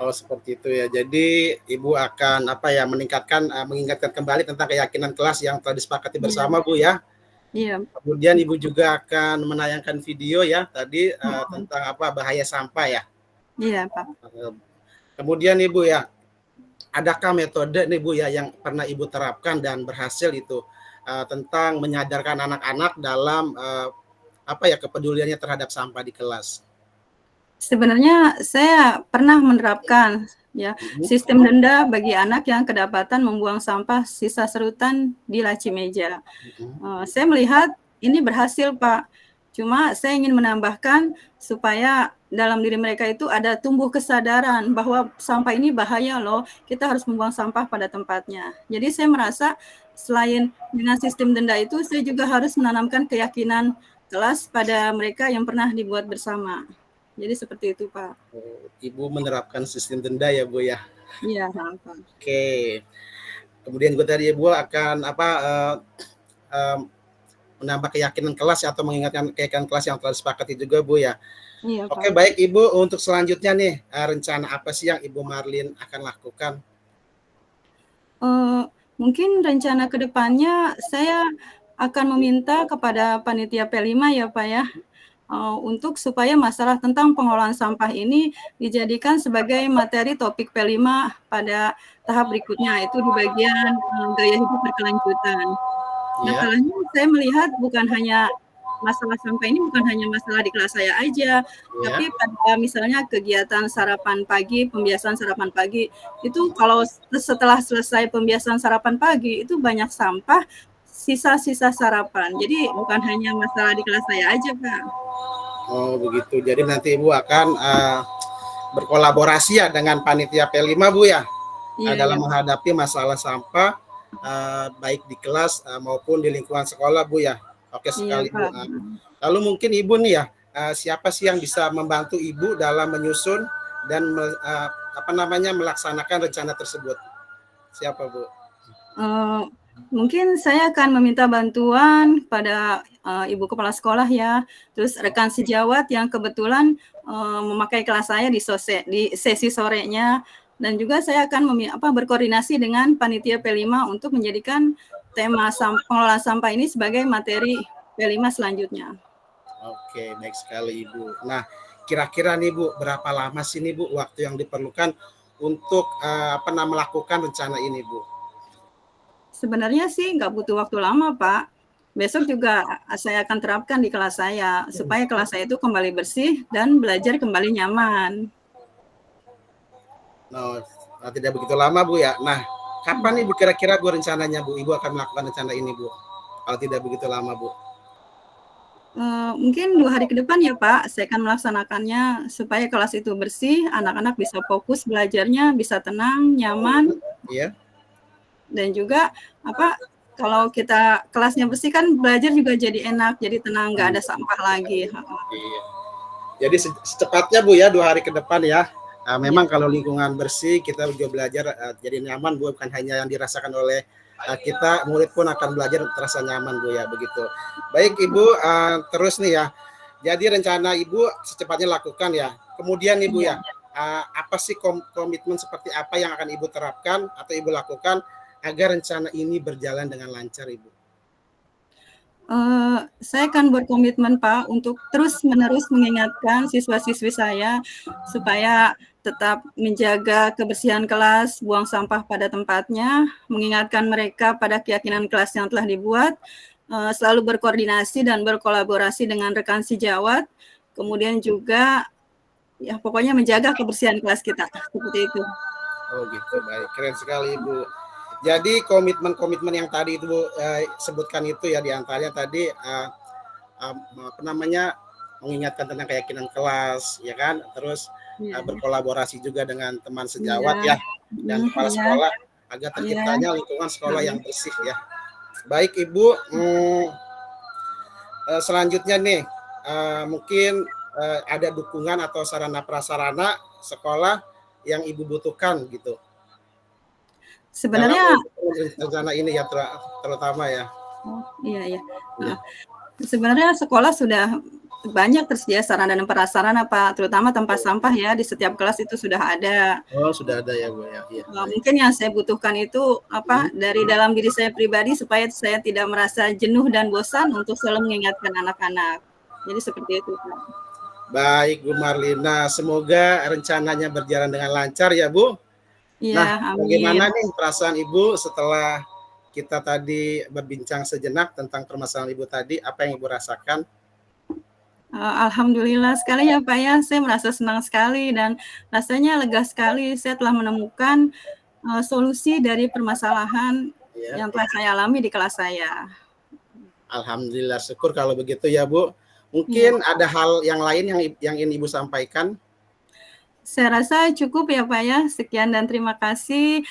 Oh, seperti itu ya. Jadi Ibu akan mengingatkan kembali tentang keyakinan kelas yang telah disepakati bersama Bu ya. Iya. Kemudian Ibu juga akan menayangkan video ya tadi tentang bahaya sampah ya. Iya Pak. Kemudian Ibu ya, adakah metode nih Bu ya yang pernah Ibu terapkan dan berhasil itu tentang menyadarkan anak-anak dalam kepeduliannya terhadap sampah di kelas? Sebenarnya saya pernah menerapkan ya sistem denda bagi anak yang kedapatan membuang sampah sisa serutan di laci meja. Saya melihat ini berhasil Pak. Cuma saya ingin menambahkan supaya dalam diri mereka itu ada tumbuh kesadaran bahwa sampah ini bahaya loh, kita harus membuang sampah pada tempatnya. Jadi saya merasa selain dengan sistem denda itu, saya juga harus menanamkan keyakinan kelas pada mereka yang pernah dibuat bersama. Jadi seperti itu Pak. Ibu menerapkan sistem denda ya Bu ya? Iya Pak. Oke. Kemudian gue tadi Ibu akan menambah keyakinan kelas atau mengingatkan keyakinan kelas yang telah disepakati juga Bu ya. Iya, Oke, Pak. baik Ibu, untuk selanjutnya nih rencana apa sih yang Ibu Marlin akan lakukan? Mungkin rencana kedepannya saya akan meminta kepada panitia P5 ya Pak ya, untuk supaya masalah tentang pengelolaan sampah ini dijadikan sebagai materi topik P5 pada tahap berikutnya, itu di bagian gaya hidup berkelanjutan. Masalahnya saya melihat bukan hanya masalah sampah ini bukan hanya masalah di kelas saya aja, tapi pada misalnya kegiatan sarapan pagi, pembiasaan sarapan pagi, itu kalau setelah selesai pembiasaan sarapan pagi, itu banyak sampah, sisa-sisa sarapan. Jadi bukan hanya masalah di kelas saya aja, Pak. Oh begitu, jadi nanti Ibu akan berkolaborasi ya dengan panitia P5 Bu ya, dalam menghadapi masalah sampah baik di kelas maupun di lingkungan sekolah Bu ya. Oke sekali Bu. Lalu mungkin Ibu nih ya, siapa sih yang bisa membantu Ibu dalam menyusun dan melaksanakan rencana tersebut? Siapa Bu? Mungkin saya akan meminta bantuan pada Ibu Kepala Sekolah ya, terus rekan sejawat yang kebetulan memakai kelas saya di sesi sorenya, dan juga saya akan berkoordinasi dengan panitia P5 untuk menjadikan tema pengelolaan sampah ini sebagai materi P5 selanjutnya. Oke, baik sekali Ibu. Nah, kira-kira nih Bu, berapa lama sih nih Bu waktu yang diperlukan untuk melakukan rencana ini Bu? Sebenarnya sih nggak butuh waktu lama Pak. Besok juga saya akan terapkan di kelas saya, supaya kelas saya itu kembali bersih dan belajar kembali nyaman. No, tidak begitu lama Bu ya. Nah, kapan nih Bu kira-kira Bu rencananya Bu? Ibu akan melakukan rencana ini Bu? Kalau tidak begitu lama Bu? Mungkin 2 hari ke depan ya Pak, saya akan melaksanakannya supaya kelas itu bersih, anak-anak bisa fokus belajarnya, bisa tenang, nyaman. Iya. Dan juga kalau kita kelasnya bersih kan belajar juga jadi enak, jadi tenang, nggak ada sampah lagi. Iya. Jadi secepatnya Bu ya, 2 hari ke depan ya. Memang kalau lingkungan bersih kita juga belajar jadi nyaman Bu, bukan hanya yang dirasakan oleh kita, murid pun akan belajar terasa nyaman Bu ya, begitu. Baik Ibu, terus nih ya. Jadi rencana Ibu secepatnya lakukan ya. Kemudian Ibu ya, apa sih komitmen seperti apa yang akan Ibu terapkan atau Ibu lakukan agar rencana ini berjalan dengan lancar Ibu? Saya akan berkomitmen Pak untuk terus-menerus mengingatkan siswa-siswi saya supaya tetap menjaga kebersihan kelas, buang sampah pada tempatnya, mengingatkan mereka pada keyakinan kelas yang telah dibuat, selalu berkoordinasi dan berkolaborasi dengan rekan sejawat, kemudian juga ya pokoknya menjaga kebersihan kelas kita, seperti itu. Oh gitu, baik, keren sekali Ibu. Jadi komitmen-komitmen yang tadi itu sebutkan itu ya, diantaranya tadi apa namanya, mengingatkan tentang keyakinan kelas, ya kan, terus berkolaborasi juga dengan teman sejawat ya, dan kepala sekolah agar terciptanya lingkungan sekolah yang bersih ya. Baik Ibu, selanjutnya nih mungkin ada dukungan atau sarana prasarana sekolah yang Ibu butuhkan gitu. Sebenarnya rencana ini ya terutama ya. Iya. Sebenarnya sekolah sudah banyak tersedia sarana dan prasarana Pak, terutama tempat sampah ya, di setiap kelas itu sudah ada. Oh sudah ada ya Bu ya. Iya. Mungkin yang saya butuhkan itu dari dalam diri saya pribadi supaya saya tidak merasa jenuh dan bosan untuk selalu mengingatkan anak-anak. Jadi seperti itu Pak. Baik Bu Marlina, semoga rencananya berjalan dengan lancar ya Bu. Ya, nah, amin. Bagaimana nih perasaan Ibu setelah kita tadi berbincang sejenak tentang permasalahan Ibu tadi, apa yang Ibu rasakan? Alhamdulillah sekali ya Pak ya, saya merasa senang sekali dan rasanya lega sekali saya telah menemukan solusi dari permasalahan yang telah saya alami di kelas saya. Alhamdulillah, syukur kalau begitu ya Bu. Mungkin ada hal yang lain yang ingin Ibu sampaikan? Saya rasa cukup ya Pak ya. Sekian dan terima kasih.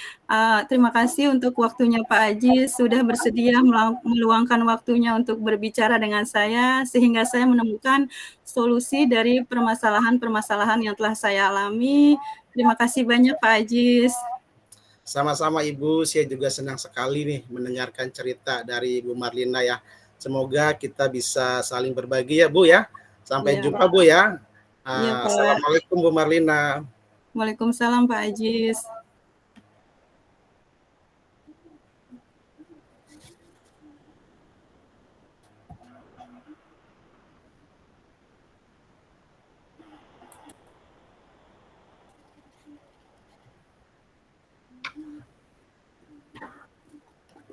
Terima kasih untuk waktunya Pak Aji sudah bersedia meluangkan waktunya untuk berbicara dengan saya sehingga saya menemukan solusi dari permasalahan-permasalahan yang telah saya alami. Terima kasih banyak Pak Aji. Sama-sama Ibu, saya juga senang sekali nih mendengarkan cerita dari Ibu Marlina ya. Semoga kita bisa saling berbagi ya Bu ya. Sampai jumpa Bu ya. Assalamualaikum Bu Marlina. Waalaikumsalam Pak Ajis.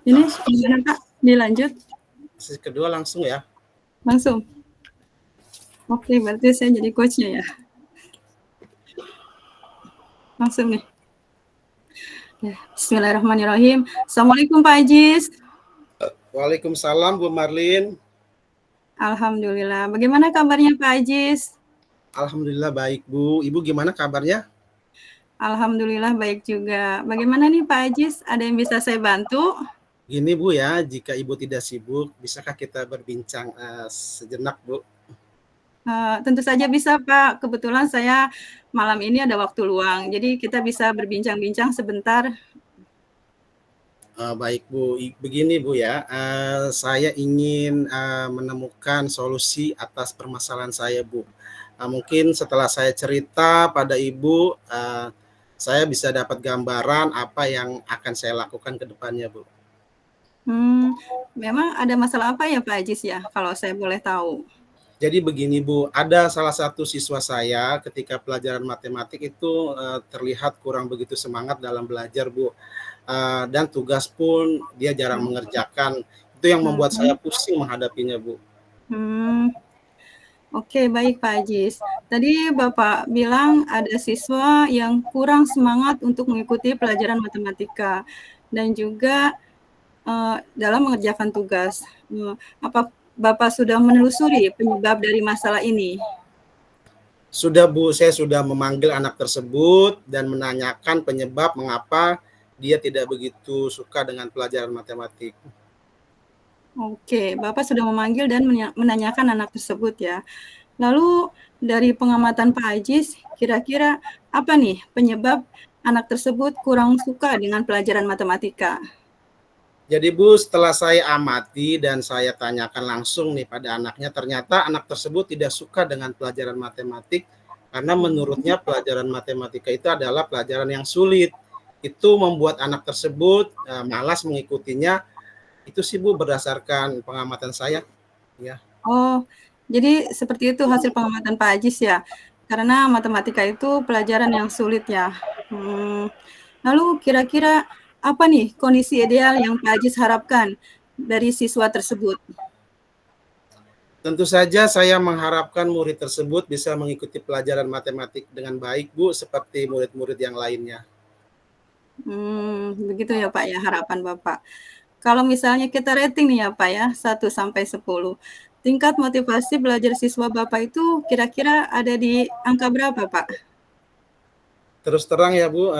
Ini gimana Pak? Dilanjut? Sesi kedua langsung ya? Langsung. Oke, berarti saya jadi coachnya ya. Langsung nih. Ya, bismillahirrahmanirrahim. Assalamualaikum Pak Ajis. Waalaikumsalam Bu Marlin. Alhamdulillah. Bagaimana kabarnya Pak Ajis? Alhamdulillah baik Bu. Ibu gimana kabarnya? Alhamdulillah baik juga. Bagaimana nih Pak Ajis? Ada yang bisa saya bantu? Gini Bu ya, jika Ibu tidak sibuk, bisakah kita berbincang sejenak Bu? Tentu saja bisa Pak, kebetulan saya malam ini ada waktu luang, jadi kita bisa berbincang-bincang sebentar. Baik Bu, begini Bu ya, saya ingin menemukan solusi atas permasalahan saya Bu. Mungkin setelah saya cerita pada Ibu, saya bisa dapat gambaran apa yang akan saya lakukan ke depannya Bu. Memang ada masalah apa ya Pak Ajis ya, kalau saya boleh tahu? Jadi begini Bu, ada salah satu siswa saya ketika pelajaran matematik itu terlihat kurang begitu semangat dalam belajar Bu. Dan tugas pun dia jarang mengerjakan. Itu yang membuat saya pusing menghadapinya Bu. Oke, baik Pak Ajis. Tadi Bapak bilang ada siswa yang kurang semangat untuk mengikuti pelajaran matematika dan juga dalam mengerjakan tugas. Apa Bapak sudah menelusuri penyebab dari masalah ini? Sudah Bu, saya sudah memanggil anak tersebut dan menanyakan penyebab mengapa dia tidak begitu suka dengan pelajaran matematik. Oke, Bapak sudah memanggil dan menanyakan anak tersebut ya. Lalu dari pengamatan Pak Ajis, kira-kira apa nih penyebab anak tersebut kurang suka dengan pelajaran matematika? Jadi Bu, setelah saya amati dan saya tanyakan langsung nih pada anaknya, ternyata anak tersebut tidak suka dengan pelajaran matematik karena menurutnya pelajaran matematika itu adalah pelajaran yang sulit. Itu membuat anak tersebut malas mengikutinya. Itu sih Bu berdasarkan pengamatan saya. Ya. Oh, jadi seperti itu hasil pengamatan Pak Ajis ya. Karena matematika itu pelajaran yang sulit ya. Lalu kira-kira apa nih kondisi ideal yang Pak Ajis harapkan dari siswa tersebut? Tentu saja saya mengharapkan murid tersebut bisa mengikuti pelajaran matematik dengan baik Bu, seperti murid-murid yang lainnya. Begitu ya Pak ya harapan Bapak. Kalau misalnya kita rating nih ya Pak ya, 1 sampai 10, tingkat motivasi belajar siswa Bapak itu kira-kira ada di angka berapa Pak? Terus terang ya Bu,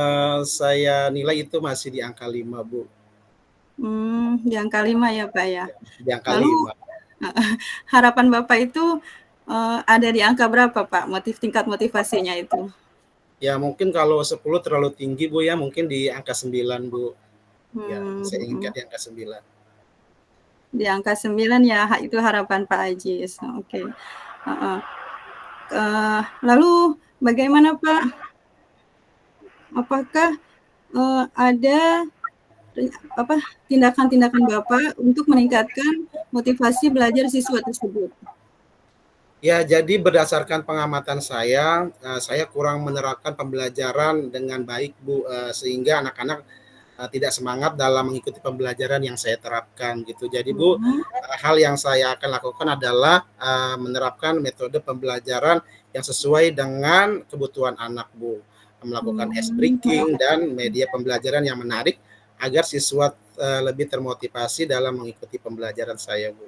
saya nilai itu masih di angka 5 Bu. Di angka 5 ya Pak ya. Di angka Lalu 5. harapan Bapak itu ada di angka berapa Pak tingkat motivasinya itu? Ya mungkin kalau 10 terlalu tinggi Bu ya, mungkin di angka 9 Bu. Ya, saya inginkan di angka 9. Di angka 9 ya, itu harapan Pak Ajis. Oke. Lalu bagaimana Pak? Apakah ada tindakan-tindakan Bapak untuk meningkatkan motivasi belajar siswa tersebut? Ya, jadi berdasarkan pengamatan saya kurang menerapkan pembelajaran dengan baik Bu, sehingga anak-anak tidak semangat dalam mengikuti pembelajaran yang saya terapkan gitu. Jadi Bu, hal yang saya akan lakukan adalah menerapkan metode pembelajaran yang sesuai dengan kebutuhan anak Bu, melakukan ice breaking dan media pembelajaran yang menarik agar siswa lebih termotivasi dalam mengikuti pembelajaran saya Bu.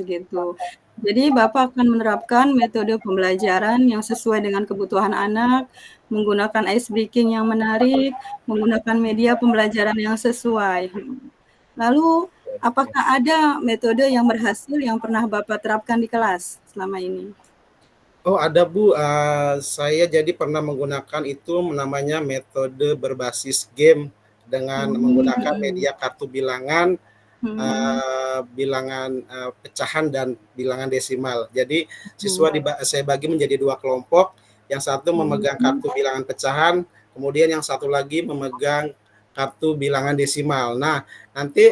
Gitu. Jadi Bapak akan menerapkan metode pembelajaran yang sesuai dengan kebutuhan anak, menggunakan ice breaking yang menarik, menggunakan media pembelajaran yang sesuai. Lalu, apakah ada metode yang berhasil yang pernah Bapak terapkan di kelas selama ini? Oh ada Bu, saya jadi pernah menggunakan itu namanya metode berbasis game dengan menggunakan media kartu bilangan, bilangan pecahan dan bilangan desimal. Jadi siswa saya bagi menjadi 2 kelompok, yang satu memegang kartu bilangan pecahan, kemudian yang satu lagi memegang kartu bilangan desimal. Nah, nanti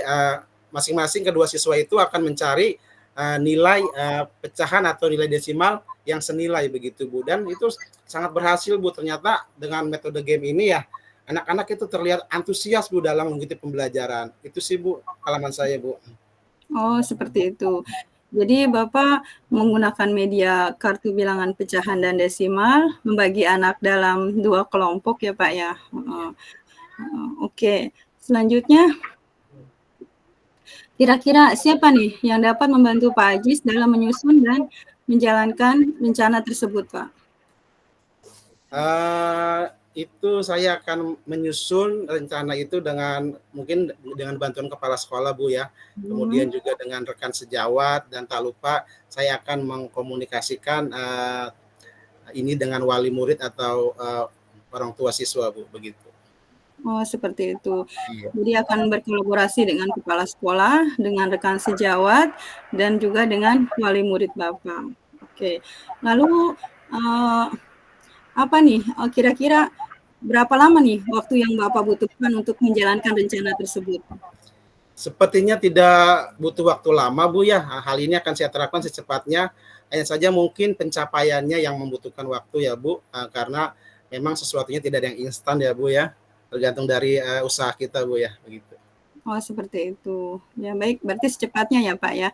masing-masing kedua siswa itu akan mencari nilai pecahan atau nilai desimal yang senilai begitu Bu. Dan itu sangat berhasil Bu, ternyata dengan metode game ini ya anak-anak itu terlihat antusias Bu dalam mengikuti pembelajaran. Itu sih Bu pengalaman saya Bu. Oh seperti itu. Jadi Bapak menggunakan media kartu bilangan pecahan dan desimal, membagi anak dalam 2 kelompok ya Pak ya. Oke. Selanjutnya, kira-kira siapa nih yang dapat membantu Pak Ajis dalam menyusun dan menjalankan rencana tersebut Pak? Itu saya akan menyusun rencana itu mungkin dengan bantuan kepala sekolah Bu ya, kemudian juga dengan rekan sejawat, dan tak lupa saya akan mengkomunikasikan ini dengan wali murid atau orang tua siswa Bu, begitu. Oh seperti itu. Jadi akan berkolaborasi dengan kepala sekolah, dengan rekan sejawat, dan juga dengan wali murid Bapak. Oke. Lalu apa nih kira-kira berapa lama nih waktu yang Bapak butuhkan untuk menjalankan rencana tersebut? Sepertinya tidak butuh waktu lama Bu ya. Hal ini akan saya terapkan secepatnya. Hanya saja mungkin pencapaiannya yang membutuhkan waktu ya Bu, karena memang sesuatunya tidak ada yang instan ya Bu ya. Tergantung dari usaha kita Bu ya, begitu. Oh seperti itu. Ya baik, berarti secepatnya ya Pak ya.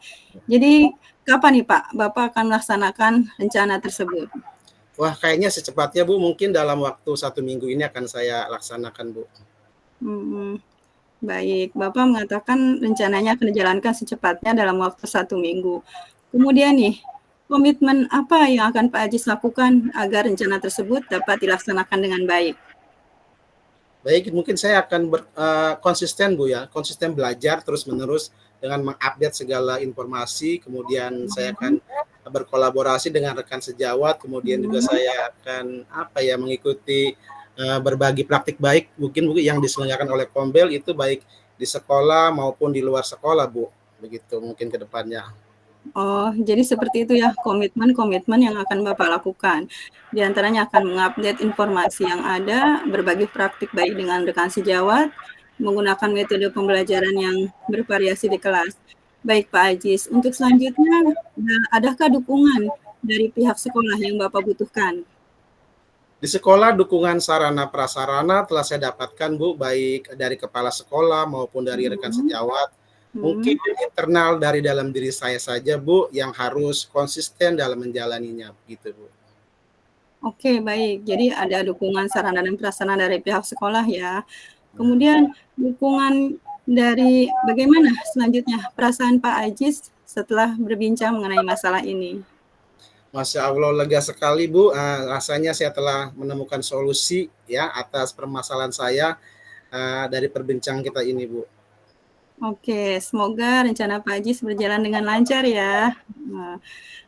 Jadi kapan nih Pak Bapak akan melaksanakan rencana tersebut? Wah kayaknya secepatnya Bu, mungkin dalam waktu 1 minggu ini akan saya laksanakan Bu. Baik, Bapak mengatakan rencananya akan dijalankan secepatnya dalam waktu 1 minggu. Kemudian nih, komitmen apa yang akan Pak Ajis lakukan agar rencana tersebut dapat dilaksanakan dengan baik? Baik, mungkin saya akan konsisten Bu ya, konsisten belajar terus-menerus dengan mengupdate segala informasi, kemudian saya akan berkolaborasi dengan rekan sejawat, kemudian juga saya akan mengikuti berbagi praktik baik mungkin yang diselenggarakan oleh Kombel, itu baik di sekolah maupun di luar sekolah Bu, begitu mungkin ke depannya. Oh, jadi seperti itu ya komitmen-komitmen yang akan Bapak lakukan. Di antaranya akan mengupdate informasi yang ada, berbagi praktik baik dengan rekan sejawat, menggunakan metode pembelajaran yang bervariasi di kelas. Baik Pak Ajis, untuk selanjutnya adakah dukungan dari pihak sekolah yang Bapak butuhkan? Di sekolah dukungan sarana prasarana telah saya dapatkan Bu, baik dari kepala sekolah maupun dari rekan sejawat. Mungkin internal dari dalam diri saya saja Bu yang harus konsisten dalam menjalaninya gitu Bu. Oke, baik. Jadi ada dukungan sarana dan prasarana dari pihak sekolah ya. Kemudian dukungan dari bagaimana selanjutnya perasaan Pak Ajis setelah berbincang mengenai masalah ini? Masya Allah lega sekali Bu, rasanya saya telah menemukan solusi ya atas permasalahan saya dari perbincangan kita ini Bu. Oke, semoga rencana Pak Ajis berjalan dengan lancar ya.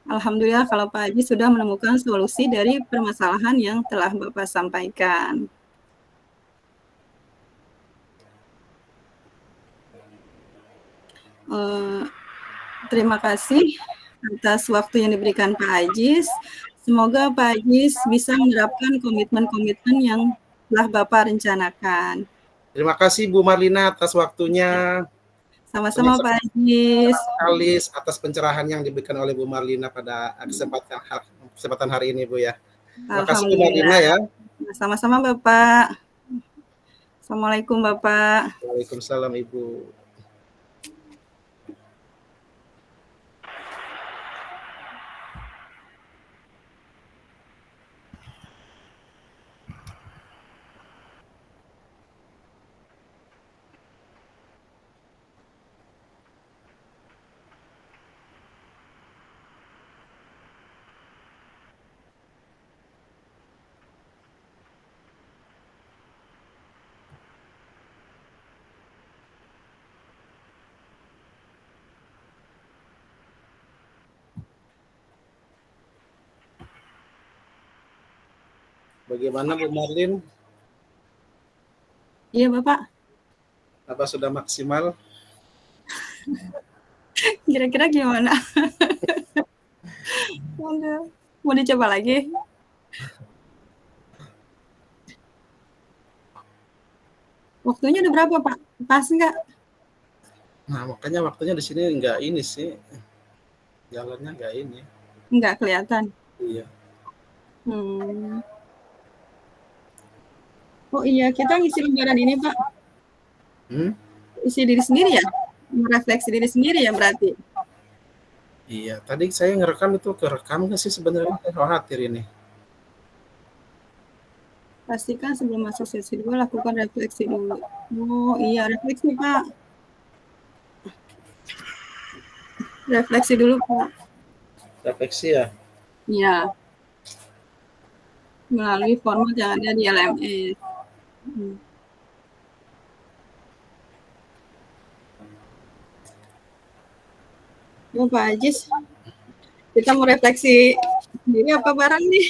Alhamdulillah kalau Pak Ajis sudah menemukan solusi dari permasalahan yang telah Bapak sampaikan. Terima kasih atas waktu yang diberikan Pak Ajis. Semoga Pak Ajis bisa menerapkan komitmen-komitmen yang telah Bapak rencanakan. Terima kasih Bu Marlina atas waktunya. Sama-sama Pak Ajis. Sekali atas pencerahan yang diberikan oleh Bu Marlina pada kesempatan hari ini Bu ya. Terima kasih Bu Marlina ya. Sama-sama Bapak. Assalamualaikum Bapak. Waalaikumsalam Ibu. Bagaimana Bu Marlin? Iya Bapak. Apa sudah maksimal? Kira-kira gimana? Mau dicoba lagi? Waktunya udah berapa Pak? Pas nggak? Nah makanya waktunya di sini nggak ini sih, jalannya nggak ini. Nggak kelihatan. Iya. Oh iya, kita ngisi lembaran ini Pak. Isi diri sendiri ya? Merefleksi diri sendiri ya berarti? Iya, tadi saya ngerekam itu kerekam nggak sih sebenarnya? Saya khawatir ini. Pastikan sebelum masuk sesi 2 lakukan refleksi dulu. Oh iya, refleksi Pak. Refleksi dulu Pak. Refleksi ya? Iya. Melalui format yang ada di LMS. Ya Pak Ajis, kita mau refleksi sendiri apa bareng nih?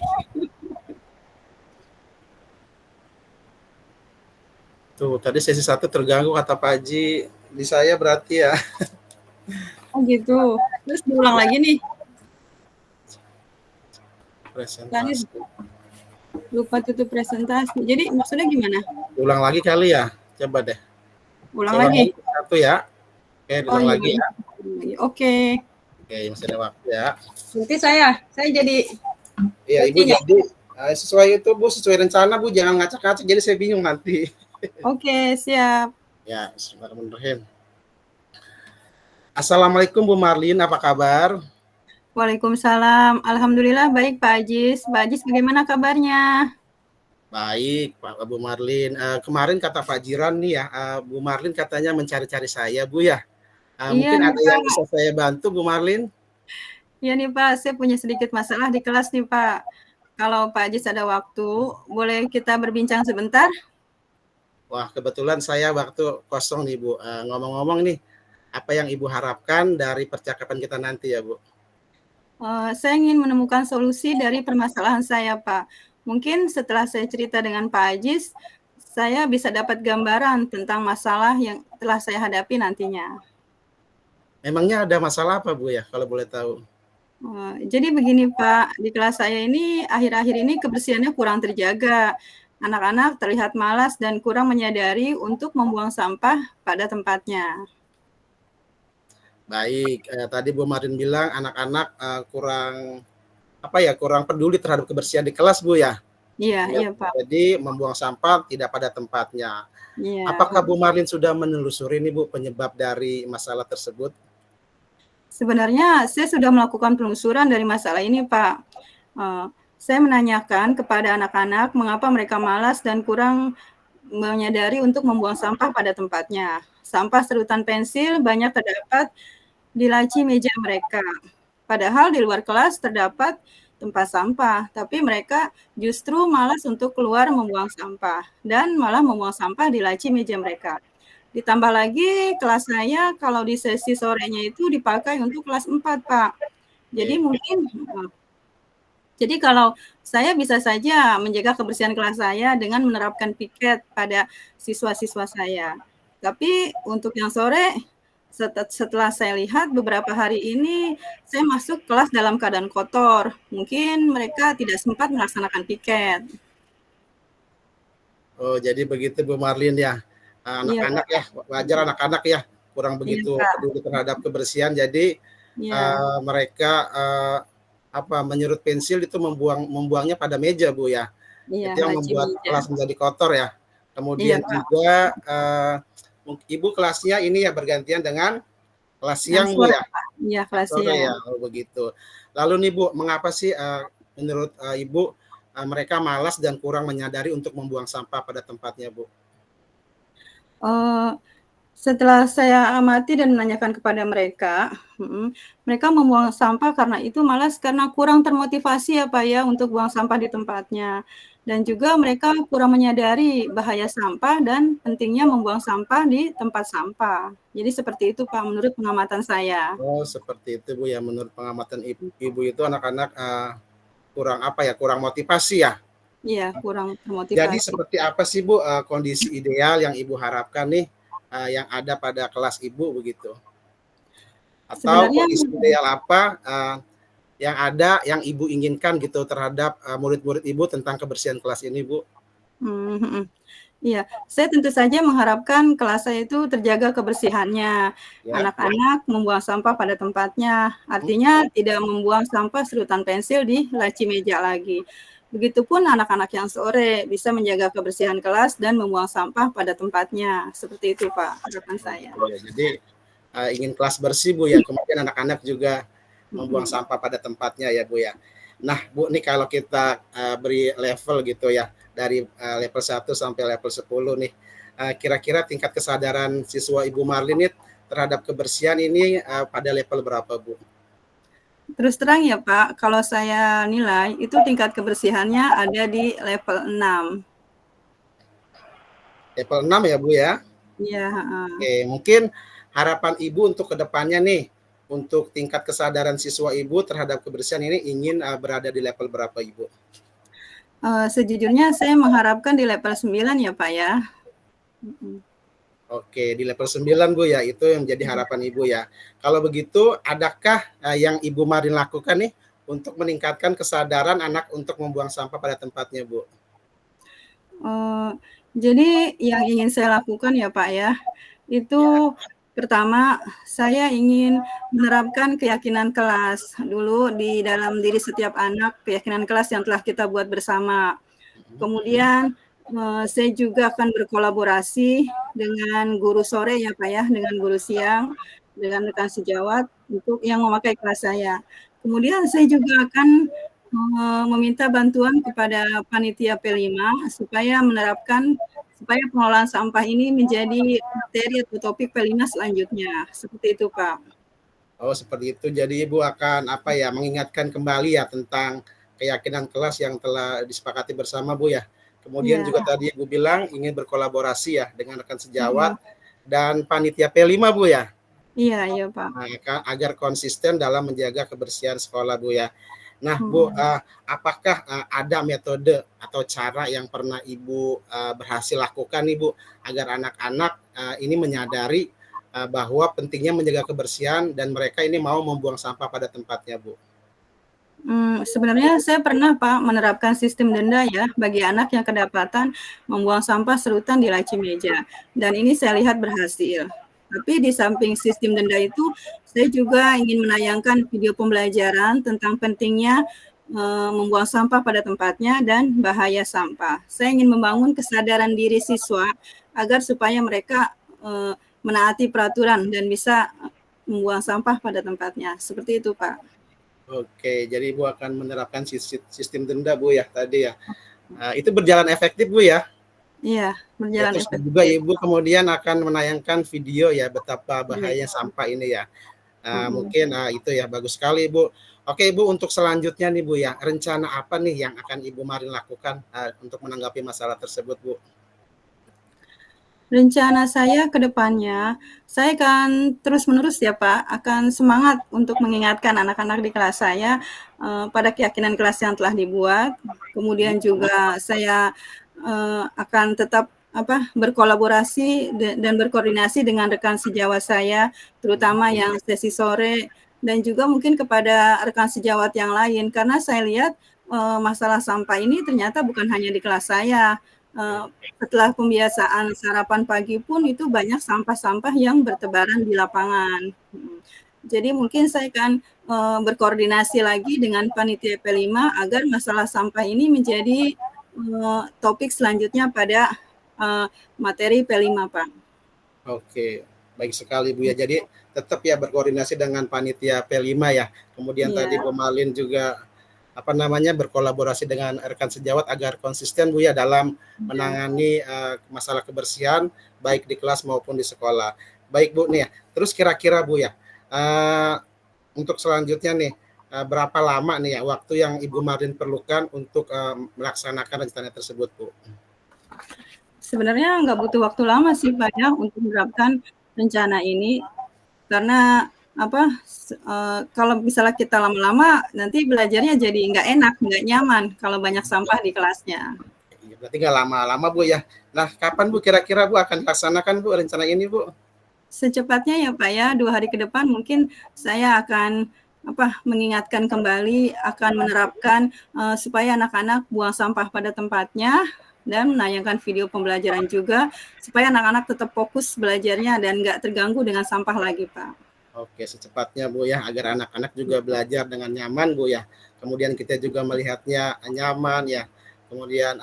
Tuh, tadi sesi 1 terganggu kata Pak Haji, di saya berarti ya. Oh gitu, terus diulang lagi nih. Presentasi. Lupa tutup presentasi, jadi maksudnya gimana? Ulang lagi kali ya, coba deh. Ulang lagi? 1 ya. Oke, ulang lagi ya. Oke. Oke, masih ada waktu ya. Nanti saya jadi. Iya, Ibu jadi sesuai itu Bu, sesuai rencana Bu, jangan ngacak-ngacak jadi saya bingung nanti. Oke, siap. Ya, bismillahirrahmanirrahim. Assalamualaikum Bu Marlin, apa kabar? Waalaikumsalam. Alhamdulillah baik Pak Ajis. Pak Ajis bagaimana kabarnya? Baik, Pak Bu Marlin. Kemarin kata Pak Jiran nih ya, Bu Marlin katanya mencari-cari saya Bu ya. Mungkin ada yang bisa saya bantu Bu Marlin? Iya nih Pak, saya punya sedikit masalah di kelas nih Pak. Kalau Pak Ajis ada waktu, boleh kita berbincang sebentar? Wah, kebetulan saya waktu kosong nih Bu. Ngomong-ngomong nih, apa yang Ibu harapkan dari percakapan kita nanti ya Bu? Saya ingin menemukan solusi dari permasalahan saya Pak. Mungkin setelah saya cerita dengan Pak Ajis, saya bisa dapat gambaran tentang masalah yang telah saya hadapi nantinya. Memangnya ada masalah apa Bu ya, kalau boleh tahu? Jadi begini Pak, di kelas saya ini akhir-akhir ini kebersihannya kurang terjaga. Anak-anak terlihat malas dan kurang menyadari untuk membuang sampah pada tempatnya. Baik, tadi Bu Marlin bilang anak-anak kurang peduli terhadap kebersihan di kelas Bu ya? Iya Pak. Jadi membuang sampah tidak pada tempatnya. Iya. Apakah Bu Marlin sudah menelusuri nih Bu penyebab dari masalah tersebut? Sebenarnya saya sudah melakukan penelusuran dari masalah ini Pak. saya menanyakan kepada anak-anak mengapa mereka malas dan kurang menyadari untuk membuang sampah pada tempatnya. Sampah serutan pensil banyak terdapat di laci meja mereka. Padahal di luar kelas terdapat tempat sampah, tapi mereka justru malas untuk keluar membuang sampah dan malah membuang sampah di laci meja mereka. Ditambah lagi kelas saya kalau di sesi sorenya itu dipakai untuk kelas 4, Pak. Jadi jadi kalau saya bisa saja menjaga kebersihan kelas saya dengan menerapkan piket pada siswa-siswa saya. Tapi untuk yang sore, setelah saya lihat beberapa hari ini, saya masuk kelas dalam keadaan kotor. Mungkin mereka tidak sempat melaksanakan piket. Oh, jadi begitu Bu Marlin ya. Anak-anak ya, wajar anak-anak ya, kurang begitu peduli terhadap kebersihan. Jadi mereka menyerut pensil itu membuangnya pada meja, Bu ya. Itu yang membuat kelas menjadi kotor ya. Kemudian juga Ibu kelasnya ini ya bergantian dengan kelas siang, Bu ya? Iya, kelas siang. Ya, begitu. Lalu nih Bu, mengapa sih menurut Ibu mereka malas dan kurang menyadari untuk membuang sampah pada tempatnya, Bu? Setelah saya amati dan menanyakan kepada mereka, mereka membuang sampah karena itu malas karena kurang termotivasi ya Pak ya untuk buang sampah di tempatnya. Dan juga mereka kurang menyadari bahaya sampah dan pentingnya membuang sampah di tempat sampah. Jadi seperti itu Pak menurut pengamatan saya. Oh seperti itu Bu ya, menurut pengamatan Ibu itu anak-anak kurang motivasi ya? Iya, kurang termotivasi. Jadi seperti apa sih Bu kondisi ideal yang Ibu harapkan nih yang ada pada kelas Ibu begitu? Atau kondisi ideal apa yang ada yang Ibu inginkan gitu terhadap murid-murid Ibu tentang kebersihan kelas ini, Bu? Iya, saya tentu saja mengharapkan kelas saya itu terjaga kebersihannya. Anak-anak membuang sampah pada tempatnya, artinya tidak membuang sampah serutan pensil di laci meja lagi. Begitupun anak-anak yang sore bisa menjaga kebersihan kelas dan membuang sampah pada tempatnya. Seperti itu Pak, harapan saya. Jadi ingin kelas bersih Bu ya, kemudian anak-anak juga membuang sampah pada tempatnya ya Bu ya. Nah Bu, nih kalau kita beri level gitu ya, dari level 1 sampai level 10 nih, kira-kira tingkat kesadaran siswa Ibu Marlin terhadap kebersihan ini pada level berapa Bu? Terus terang ya Pak, kalau saya nilai itu tingkat kebersihannya ada di level 6. Level 6 ya Bu ya? Iya. Oke, mungkin harapan Ibu untuk kedepannya nih, untuk tingkat kesadaran siswa Ibu terhadap kebersihan ini ingin berada di level berapa Ibu? Sejujurnya saya mengharapkan di level 9 ya Pak ya. Oke, di level 9 Bu ya, itu yang menjadi harapan Ibu ya. Kalau begitu, adakah yang Ibu Marlin lakukan nih untuk meningkatkan kesadaran anak untuk membuang sampah pada tempatnya Bu? Jadi yang ingin saya lakukan ya Pak ya, itu pertama, saya ingin menerapkan keyakinan kelas dulu di dalam diri setiap anak, keyakinan kelas yang telah kita buat bersama. Kemudian saya juga akan berkolaborasi dengan guru sore ya Pak ya, dengan guru siang, dengan rekan sejawat untuk yang memakai kelas saya. Kemudian saya juga akan meminta bantuan kepada panitia P5 supaya pengelolaan sampah ini menjadi materi atau topik P5 selanjutnya. Seperti itu, Pak. Oh, seperti itu. Jadi Ibu akan mengingatkan kembali ya tentang keyakinan kelas yang telah disepakati bersama Bu ya. Kemudian juga tadi Ibu bilang ingin berkolaborasi ya dengan rekan sejawat dan panitia P5 Bu ya. Iya, Pak. Nah, agar konsisten dalam menjaga kebersihan sekolah Bu ya. Nah, Bu, apakah ada metode atau cara yang pernah Ibu berhasil lakukan nih Bu, agar anak-anak ini menyadari bahwa pentingnya menjaga kebersihan dan mereka ini mau membuang sampah pada tempatnya, Bu? Sebenarnya saya pernah Pak menerapkan sistem denda ya bagi anak yang kedapatan membuang sampah serutan di laci meja, dan ini saya lihat berhasil. Tapi di samping sistem denda itu, saya juga ingin menayangkan video pembelajaran tentang pentingnya membuang sampah pada tempatnya dan bahaya sampah. Saya ingin membangun kesadaran diri siswa agar supaya mereka menaati peraturan dan bisa membuang sampah pada tempatnya. Seperti itu, Pak. Oke, jadi Ibu akan menerapkan sistem denda Bu ya tadi ya. Itu berjalan efektif Bu ya? Iya, Ya, berjalan terus juga efektif. Ibu kemudian akan menayangkan video ya betapa Iya. bahaya sampah ini ya. Mm-mm. Mungkin itu ya bagus sekali Ibu. Oke Ibu, untuk selanjutnya nih Bu ya, rencana apa nih yang akan Ibu Marin lakukan untuk menanggapi masalah tersebut Bu? Rencana saya ke depannya, saya akan terus-menerus ya Pak, akan semangat untuk mengingatkan anak-anak di kelas saya pada keyakinan kelas yang telah dibuat. Kemudian juga saya akan tetap berkolaborasi dan berkoordinasi dengan rekan sejawat saya, terutama yang sesi sore, dan juga mungkin kepada rekan sejawat yang lain, karena saya lihat masalah sampah ini ternyata bukan hanya di kelas saya. Setelah pembiasaan sarapan pagi pun itu banyak sampah-sampah yang bertebaran di lapangan. Jadi mungkin saya akan berkoordinasi lagi dengan panitia P5 agar masalah sampah ini menjadi topik selanjutnya pada materi P5, Pak. Oke, baik sekali Bu ya. Jadi tetap ya berkoordinasi dengan panitia P5 ya. Kemudian tadi Bu Malin juga berkolaborasi dengan rekan sejawat agar konsisten Bu ya dalam menangani masalah kebersihan baik di kelas maupun di sekolah. Baik Bu nih ya. Terus kira-kira Bu ya, untuk selanjutnya nih berapa lama nih ya waktu yang Ibu Marin perlukan untuk melaksanakan rencana tersebut Bu? Sebenarnya nggak butuh waktu lama sih Pak ya untuk menerapkan rencana ini, karena kalau misalnya kita lama-lama nanti belajarnya jadi nggak enak, nggak nyaman kalau banyak sampah di kelasnya. Berarti nggak lama-lama Bu ya. Nah, kapan Bu kira-kira Bu akan laksanakan Bu rencana ini Bu? Secepatnya ya Pak ya, 2 hari ke depan mungkin saya akan mengingatkan kembali, akan menerapkan supaya anak-anak buang sampah pada tempatnya dan menayangkan video pembelajaran juga supaya anak-anak tetap fokus belajarnya dan nggak terganggu dengan sampah lagi Pak. Oke, secepatnya Bu ya, agar anak-anak juga belajar dengan nyaman Bu ya. Kemudian kita juga melihatnya nyaman ya. Kemudian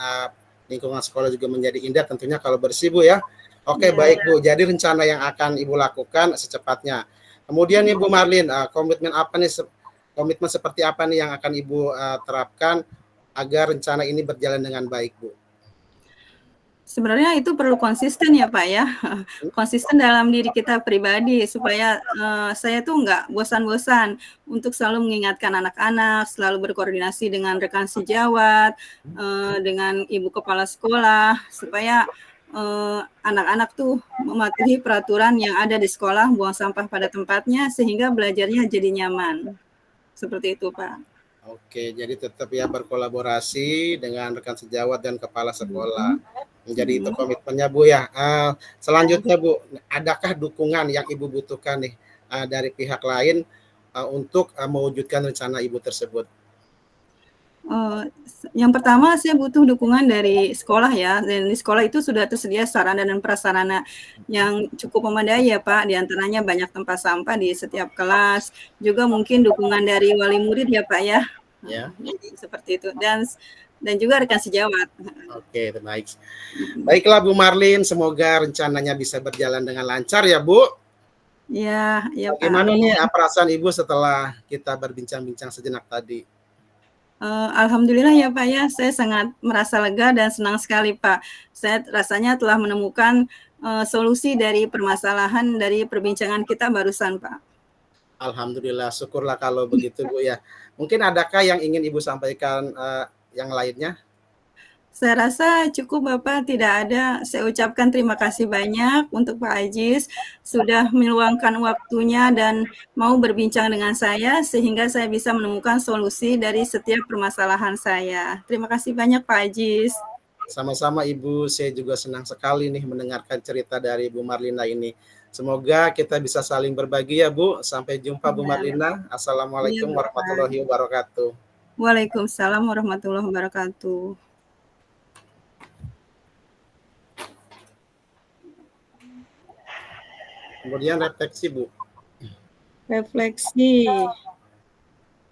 lingkungan sekolah juga menjadi indah tentunya kalau bersih Bu ya. Oke, baik Bu. Jadi rencana yang akan Ibu lakukan secepatnya. Kemudian Ibu Marlin, komitmen seperti apa nih yang akan Ibu terapkan agar rencana ini berjalan dengan baik Bu? Sebenarnya itu perlu konsisten ya Pak ya, konsisten dalam diri kita pribadi supaya saya tuh nggak bosan-bosan untuk selalu mengingatkan anak-anak, selalu berkoordinasi dengan rekan sejawat, dengan ibu kepala sekolah, supaya anak-anak tuh mematuhi peraturan yang ada di sekolah, buang sampah pada tempatnya sehingga belajarnya jadi nyaman. Seperti itu Pak. Oke, jadi tetap ya berkolaborasi dengan rekan sejawat dan kepala sekolah. Menjadi itu komitmennya Bu ya. Selanjutnya Bu, adakah dukungan yang Ibu butuhkan nih dari pihak lain untuk mewujudkan rencana Ibu tersebut? Yang pertama saya butuh dukungan dari sekolah ya, dan di sekolah itu sudah tersedia sarana dan prasarana yang cukup memadai ya Pak, diantaranya banyak tempat sampah di setiap kelas, juga mungkin dukungan dari wali murid ya Pak ya. Ya. Jadi seperti itu, dan juga rekan sejawat. Oke, baik. Baiklah Bu Marlin, semoga rencananya bisa berjalan dengan lancar ya Bu. Ya, ya Pak. Bagaimana nih perasaan Ibu setelah kita berbincang-bincang sejenak tadi? Alhamdulillah ya Pak ya, saya sangat merasa lega dan senang sekali Pak. Saya rasanya telah menemukan solusi dari permasalahan dari perbincangan kita barusan Pak. Alhamdulillah, syukurlah kalau begitu Bu ya. Mungkin adakah yang ingin Ibu sampaikan yang lainnya? Saya rasa cukup Bapak, tidak ada. Saya ucapkan terima kasih banyak untuk Pak Aziz sudah meluangkan waktunya dan mau berbincang dengan saya sehingga saya bisa menemukan solusi dari setiap permasalahan saya. Terima kasih banyak Pak Aziz. Sama-sama Ibu, saya juga senang sekali nih mendengarkan cerita dari Bu Marlina ini. Semoga kita bisa saling berbagi ya Bu. Sampai jumpa Bu Marlina. Assalamualaikum warahmatullahi wabarakatuh. Waalaikumsalam warahmatullahi wabarakatuh. Kemudian refleksi Bu. Refleksi.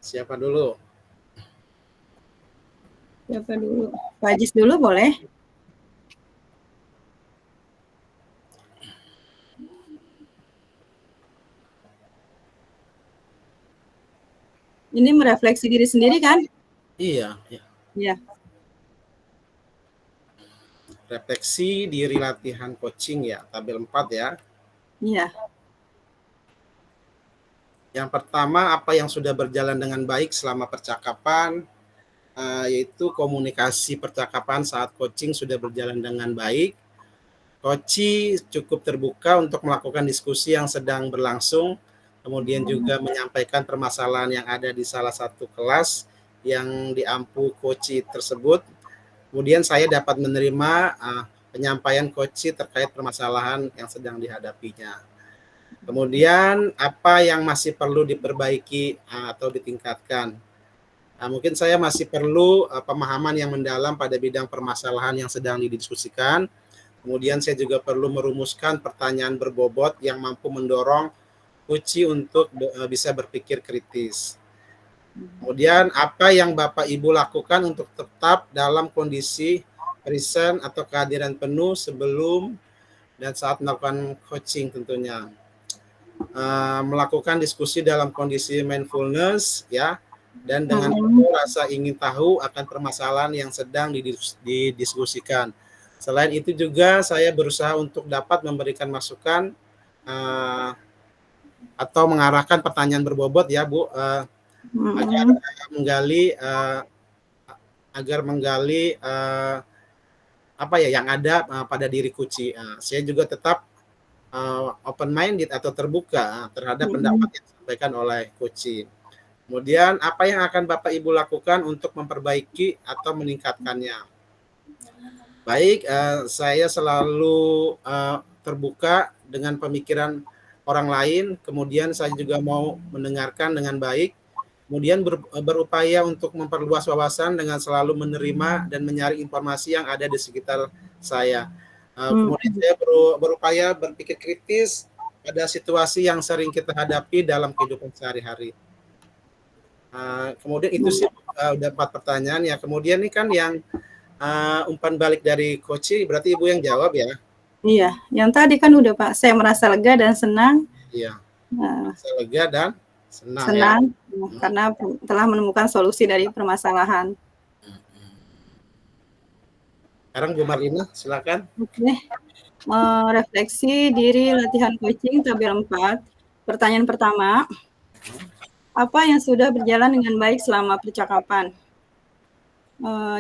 Siapa dulu? Siapa dulu? Pak Aziz dulu boleh? Ini merefleksi diri sendiri kan? Iya, ya. Iya. Refleksi diri latihan coaching ya, tabel 4 ya. Iya. Yang pertama, apa yang sudah berjalan dengan baik selama percakapan, yaitu komunikasi percakapan saat coaching sudah berjalan dengan baik. Coach cukup terbuka untuk melakukan diskusi yang sedang berlangsung, kemudian juga menyampaikan permasalahan yang ada di salah satu kelas yang diampu coach tersebut. Kemudian saya dapat menerima penyampaian coach terkait permasalahan yang sedang dihadapinya. Kemudian apa yang masih perlu diperbaiki atau ditingkatkan. Mungkin saya masih perlu pemahaman yang mendalam pada bidang permasalahan yang sedang didiskusikan. Kemudian saya juga perlu merumuskan pertanyaan berbobot yang mampu mendorong coach untuk bisa berpikir kritis. Kemudian apa yang Bapak Ibu lakukan untuk tetap dalam kondisi present atau kehadiran penuh sebelum dan saat melakukan coaching tentunya. Melakukan diskusi dalam kondisi mindfulness ya, dan dengan rasa ingin tahu akan permasalahan yang sedang didiskusikan. Selain itu juga saya berusaha untuk dapat memberikan masukan atau mengarahkan pertanyaan berbobot ya Bu, agar menggali apa ya yang ada pada diri coach. Saya juga tetap open minded atau terbuka terhadap pendapat yang disampaikan oleh coach. Kemudian apa yang akan Bapak Ibu lakukan untuk memperbaiki atau meningkatkannya? Baik, saya selalu terbuka dengan pemikiran orang lain, kemudian saya juga mau mendengarkan dengan baik, kemudian berupaya untuk memperluas wawasan dengan selalu menerima dan menyaring informasi yang ada di sekitar saya. Kemudian saya berupaya berpikir kritis pada situasi yang sering kita hadapi dalam kehidupan sehari-hari. Kemudian itu sih udah 4 pertanyaan ya. Kemudian ini kan yang umpan balik dari coach, berarti Ibu yang jawab ya? Iya, yang tadi kan udah Pak, saya merasa lega dan senang. Iya, merasa lega dan senang ya? Karena telah menemukan solusi dari permasalahan. Sekarang Bu Marlina, silakan. Oke, refleksi diri latihan coaching tabel 4. Pertanyaan pertama, apa yang sudah berjalan dengan baik selama percakapan?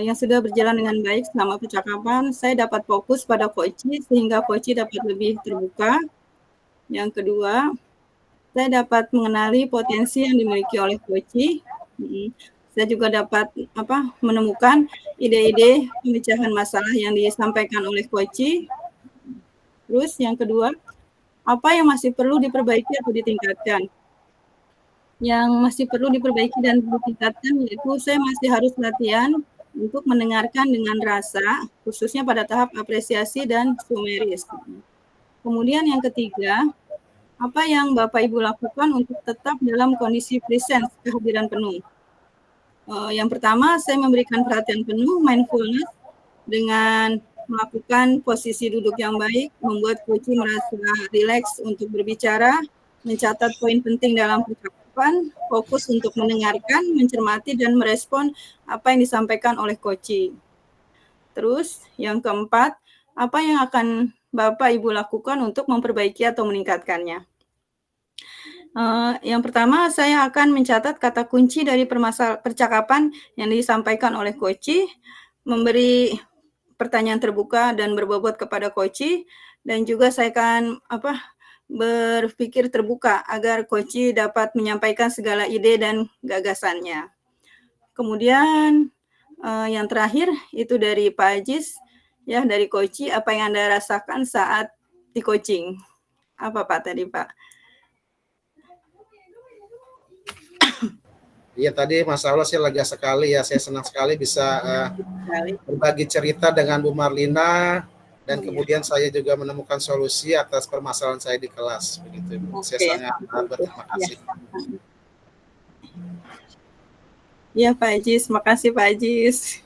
Yang sudah berjalan dengan baik selama percakapan, saya dapat fokus pada coach sehingga coach dapat lebih terbuka. Yang kedua, saya dapat mengenali potensi yang dimiliki oleh coach. Saya juga dapat menemukan ide-ide pemecahan masalah yang disampaikan oleh coach. Terus yang kedua, apa yang masih perlu diperbaiki atau ditingkatkan? Yang masih perlu diperbaiki dan ditingkatkan yaitu saya masih harus latihan untuk mendengarkan dengan rasa, khususnya pada tahap apresiasi dan sumeris. Kemudian yang ketiga, apa yang Bapak Ibu lakukan untuk tetap dalam kondisi presence, kehadiran penuh? Yang pertama, saya memberikan perhatian penuh, mindfulness, dengan melakukan posisi duduk yang baik, membuat coach merasa rileks untuk berbicara, mencatat poin penting dalam percakapan, fokus untuk mendengarkan, mencermati, dan merespon apa yang disampaikan oleh coach. Terus, yang keempat, apa yang akan Bapak Ibu lakukan untuk memperbaiki atau meningkatkannya? Yang pertama, saya akan mencatat kata kunci dari percakapan yang disampaikan oleh coach, memberi pertanyaan terbuka dan berbobot kepada coach, dan juga saya akan berpikir terbuka agar coach dapat menyampaikan segala ide dan gagasannya. Kemudian yang terakhir itu dari Pak Ajis, ya, dari coach, apa yang Anda rasakan saat di coaching? Apa Pak tadi Pak? Iya tadi Masya Allah saya lega sekali ya, saya senang sekali bisa berbagi cerita dengan Bu Marlina dan kemudian saya juga menemukan solusi atas permasalahan saya di kelas begitu Ibu. Saya sangat berterima kasih. Iya Pak Ajis, makasih Pak Ajis.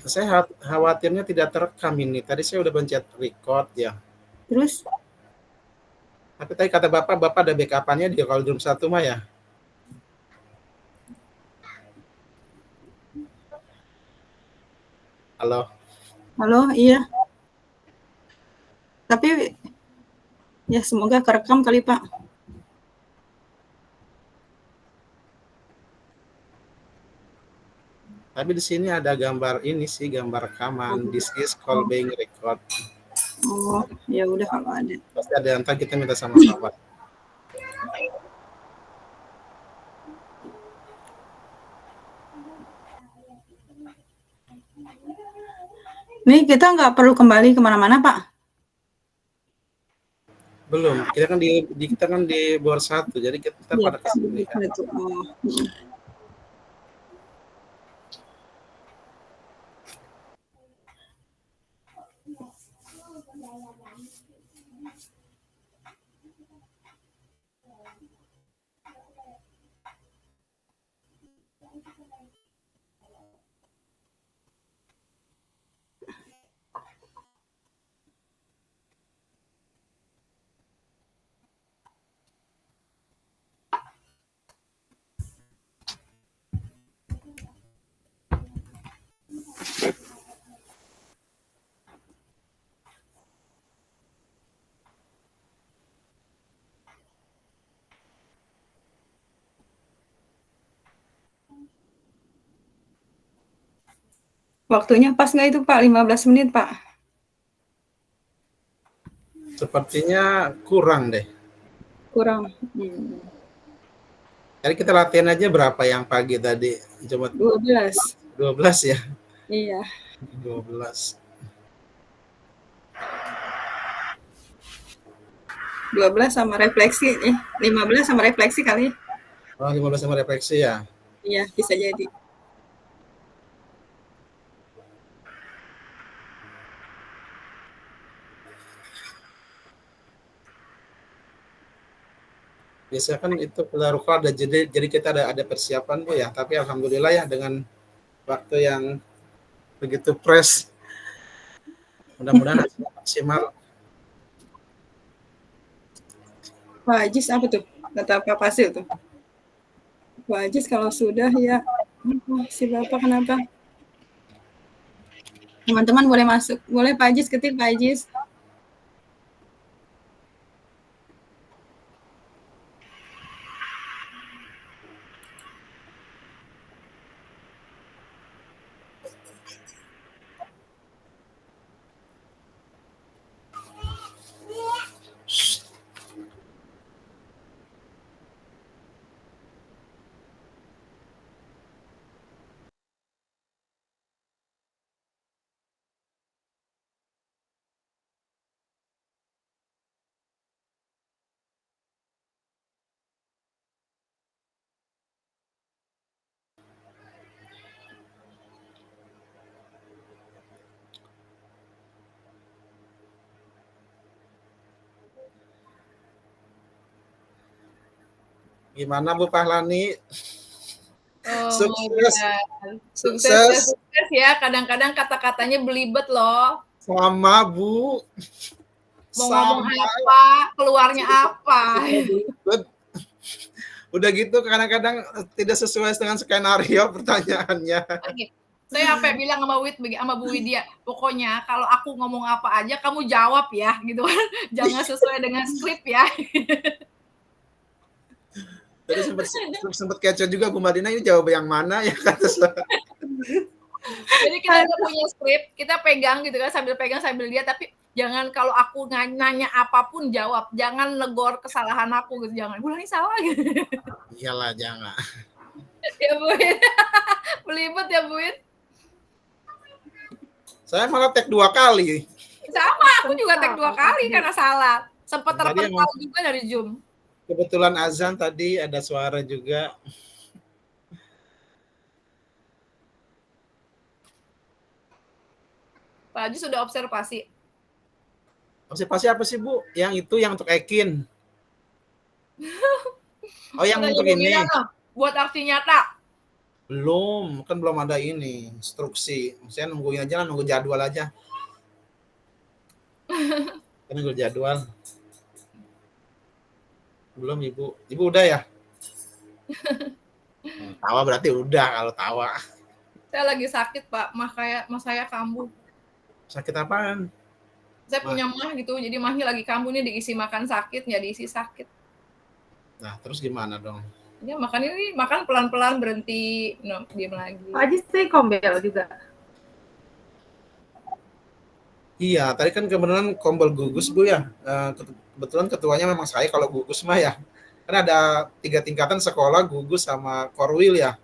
Saya khawatirnya tidak terekam ini. Tadi saya udah pencet record ya. Terus? Tapi tadi kata Bapak ada backup-annya di kalau room 1 mah ya? Halo? Halo, iya. Tapi ya semoga kerekam kali Pak. Tapi di sini ada gambar ini sih, gambar rekaman. This is call being record. Oh, ya udah kalau ada. Pasti ada, ntar kita minta sama Bapak. Nih kita nggak perlu kembali kemana-mana Pak. Belum, kita kan di bor 1, jadi kita pada kesini. Oh. Waktunya pas nggak itu Pak? 15 menit Pak? Sepertinya kurang deh. Kurang. Jadi kita latihan aja berapa yang pagi tadi? Coba 12. 12 ya? Iya. 12. 12 sama refleksi. 15 sama refleksi kali. Oh, 15 sama refleksi ya? Iya, bisa jadi. Biasanya kan itu keluar ada jadi kita ada persiapan Bu ya, tapi alhamdulillah ya dengan waktu yang begitu fresh. Mudah-mudahan maksimal. Pak Ajis apa tuh? Kata Pak Fasil tuh. Pak Ajis kalau sudah ya, si Bapak kenapa? Teman-teman boleh masuk. Boleh Pak Ajis ketik Pak Ajis. Gimana Bu Pahlani? Oh, Sukses. Sukses ya. Kadang-kadang kata-katanya belibet loh. Sama Bu. Mau ngomong apa, keluarnya apa. Udah gitu kadang-kadang tidak sesuai dengan skenario pertanyaannya. Saya apa bilang sama Bu Widya, pokoknya kalau aku ngomong apa aja kamu jawab ya, gitu kan. Jangan sesuai dengan skrip ya. Tadi sempat kecoh juga Bu Madina, ini jawab yang mana ya kata saya. Jadi kita udah punya skrip, kita pegang gitu kan, sambil pegang sambil lihat, tapi jangan kalau aku nanya apapun jawab, jangan negor kesalahan aku gitu, jangan. Bulan ini salah gitu. Iyalah jangan. Ya Bu, belibet ya Bu. Saya malah tag 2 kali. Sama, aku juga tag 2 kali karena salah. Sempat terpental juga dari Zoom. Kebetulan azan tadi ada suara juga. Pak Haji sudah observasi. Observasi apa sih Bu? Yang itu yang untuk Ekin. Oh yang untuk ini. Buat aksi nyata. Belum, kan belum ada ini instruksi. Saya nungguin aja, nunggu jadwal aja. Nunggu jadwal. Belum Ibu. Ibu udah ya? Tawa berarti udah kalau tawa. Saya lagi sakit, Pak. Mah saya kambuh. Sakit apaan? Saya punya mah gitu, jadi mahnya lagi kambuh nih, diisi makan sakit, nggak diisi sakit. Nah, terus gimana dong? Ya makan pelan-pelan berhenti, no, diam lagi. Pak Haji stay kombel juga. Iya, tadi kan kebetulan kombel gugus Bu ya. Kebetulan ketuanya memang saya kalau gugus mah ya. Kan ada 3 tingkatan sekolah gugus sama korwil ya.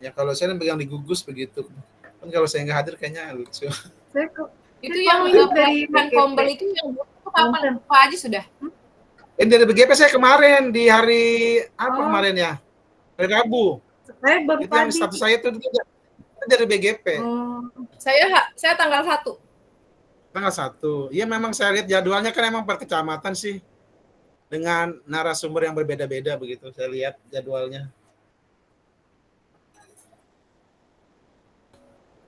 Ya kalau saya pegang di gugus begitu. Kan kalau saya nggak hadir kayaknya lucu. Itu yang dari kombel itu yang kapan Pak Haji sudah? Dari BGP saya kemarin di hari apa kemarin ya? Hari Rabu. Saya baru itu yang status saya itu dari BGP. Saya tanggal 1. Tanggal 1. Iya memang saya lihat jadwalnya kan emang per kecamatan sih. Dengan narasumber yang berbeda-beda begitu. Saya lihat jadwalnya.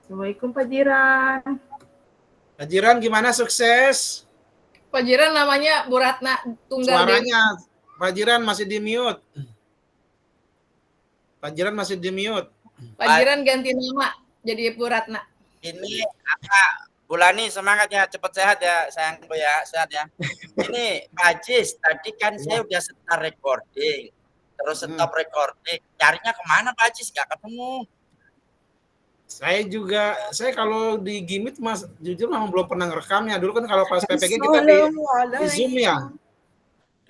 Assalamualaikum Pak Jiran. Pak Jiran gimana, sukses? Pak Jiran namanya Bu Ratna Tunggal. Suaranya Pak Jiran masih di mute. Pak Jiran masih di mute. Pak Jiran ganti nama jadi Bu Ratna. Ini Kak Bulani semangat ya, cepat sehat ya sayangku ya, sehat ya. Ini Pak Ajis, tadi kan saya udah start recording, terus stop recording. Carinya kemana Pak Ajis? Gak ketemu. Saya kalau di Gimit Mas jujur memang belum pernah ngerekamnya. Dulu kan kalau pas PPG kita di Zoom ya.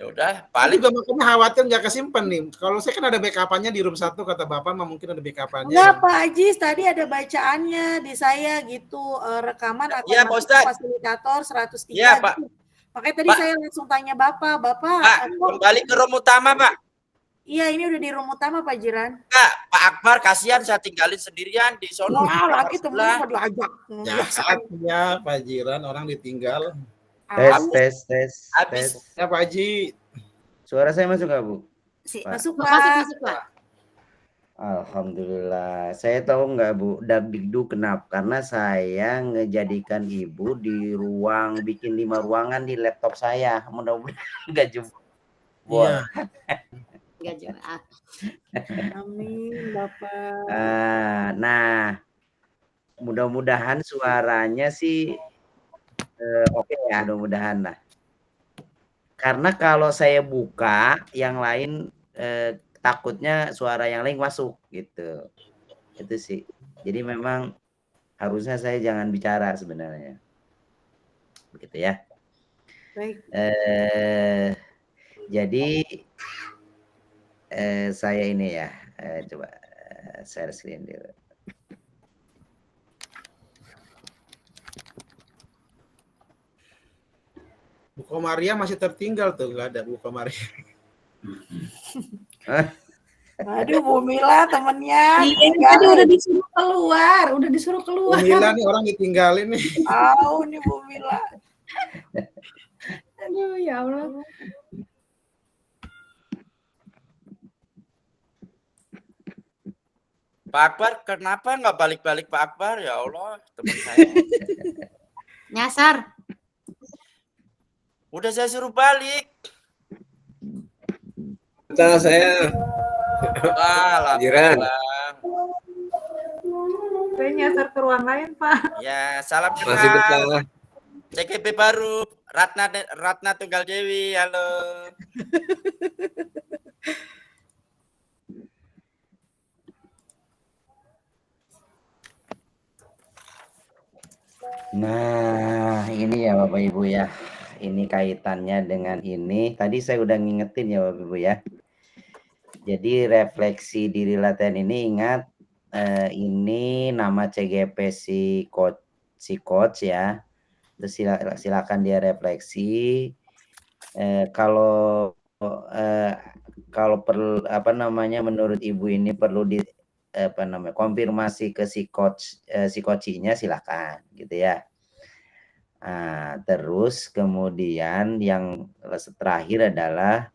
Ya udah, paling juga makanya khawatir nggak kesimpan nih. Kalau saya kan ada backup-nya di room 1 kata Bapak mah mungkin ada backup-nya. Enggak Pak Ajis, tadi ada bacaannya di saya gitu, rekaman atau ya, fasilitator 103. Iya, Pak. Gitu. Makanya tadi saya langsung tanya Bapak, Pak, kembali ke room utama, Pak. Iya, ini udah di room utama Pak Jiran. Kak, Pak Akbar kasihan saya tinggalin sendirian di sono. Lagi temen mau diajak. Ya, saatnya Pak Jiran orang ditinggal. Tes. Habis. Ya Pak Haji. Suara saya masuk nggak Bu? Masuk Pak. Alhamdulillah. Saya tahu nggak Bu, dagdikdu kenapa? Karena saya ngejadikan Ibu di ruang, bikin 5 ruangan di laptop saya. Mudah-mudahan nggak jebol. Iya. Nggak jemaah. Amin Bapak. Nah, mudah-mudahan suaranya sih oke ya, mudah-mudahan lah. Karena kalau saya buka yang lain takutnya suara yang lain masuk gitu. Itu sih. Jadi memang harusnya saya jangan bicara sebenarnya. Begitu ya. Baik. Jadi saya ini ya, coba share screen dulu. Bu Komaria masih tertinggal tuh, nggak ada Bu Komaria. Aduh Bu Mila temennya. Udah disuruh keluar, Bu Mila nih orang ditinggalin nih. Nih Bu Mila. Aduh ya Allah. Pak Akbar, kenapa nggak balik-balik Pak Akbar? Ya Allah, teman saya. Nyasar. Udah saya suruh balik. Betul saya. Jiran. Saya nyasar ke ruang lain Pak. Ya, salam kenal. Masih betah. CKP baru, Ratna Tunggal Dewi, halo. Nah, ini ya Bapak Ibu ya. Ini kaitannya dengan ini. Tadi saya udah ngingetin ya Bapak Ibu ya. Jadi refleksi diri latihan ini ingat ini nama CGP si coach ya. Terus silakan dia refleksi. Kalau perlu menurut Ibu ini perlu di konfirmasi ke si coachnya silakan gitu ya. Terus kemudian yang terakhir adalah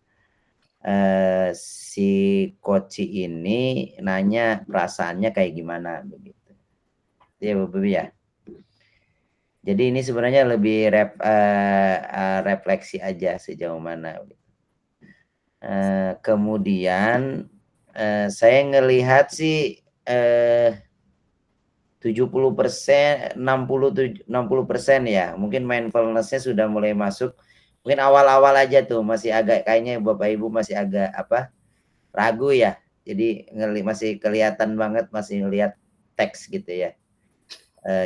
si coach ini nanya perasaannya kayak gimana begitu. Ya Bu ya. Jadi ini sebenarnya lebih refleksi aja sejauh mana. Kemudian saya ngelihat sih 70%, 60% ya. Mungkin mindfulness-nya sudah mulai masuk. Mungkin awal-awal aja tuh masih agak kayaknya Bapak Ibu masih agak ragu ya. Jadi masih kelihatan banget masih ngelihat teks gitu ya.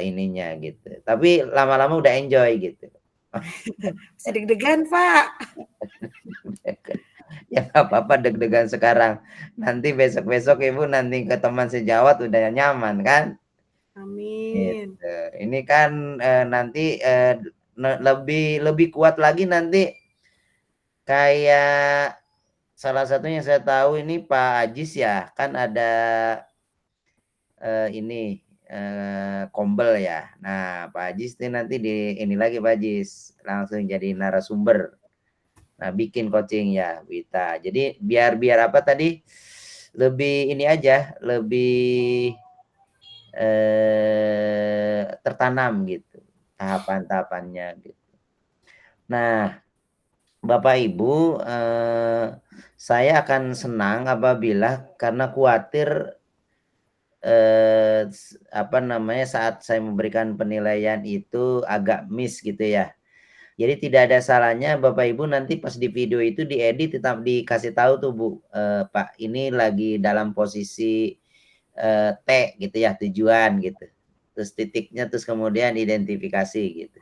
Ininya gitu. Tapi lama-lama udah enjoy gitu. Masih deg-degan, Pak. Ya nggak apa-apa deg-degan sekarang. Nanti besok-besok Ibu nanti ke teman sejawat udah nyaman kan? Amin. Gitu. Ini kan nanti lebih kuat lagi nanti kayak salah satunya saya tahu ini Pak Ajis ya, kan ada ini Kombel ya. Nah, Pak Ajis ini nanti ini lagi Pak Ajis langsung jadi narasumber. Nah, bikin coaching ya, Wita. Jadi biar apa tadi lebih ini aja, lebih tertanam gitu tahapan-tahapannya gitu. Nah, Bapak Ibu, saya akan senang apabila karena khawatir saat saya memberikan penilaian itu agak miss gitu ya. Jadi tidak ada salahnya Bapak Ibu nanti pas di video itu diedit tetap dikasih tahu tuh Bu, Pak ini lagi dalam posisi T gitu ya, tujuan gitu. Terus titiknya terus kemudian identifikasi gitu.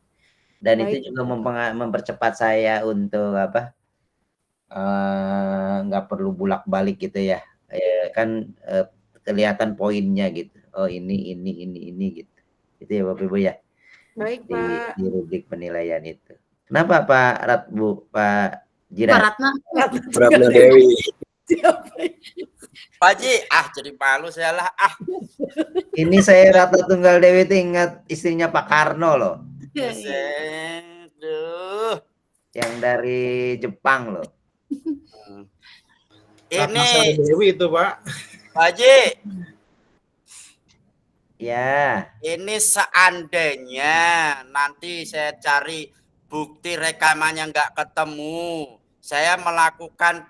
Dan Baik. itu juga mempercepat saya untuk nggak perlu bulak-balik gitu ya. Kan kelihatan poinnya gitu. Oh ini gitu. Itu ya Bapak Ibu ya. Baik, Pak. Di rubrik penilaian itu. Kenapa Pak Pak Jiran? Pak Ratna. Ratna Dewi. Pak Haji, jadi malu saya lah. Ini saya Ratna Tunggal Dewi itu ingat istrinya Pak Karno loh. Aduh. Yang dari Jepang loh. Ratna Sari Dewi itu Pak. Pak Haji. Ya. Ini seandainya nanti saya cari bukti rekamannya nggak ketemu, saya melakukan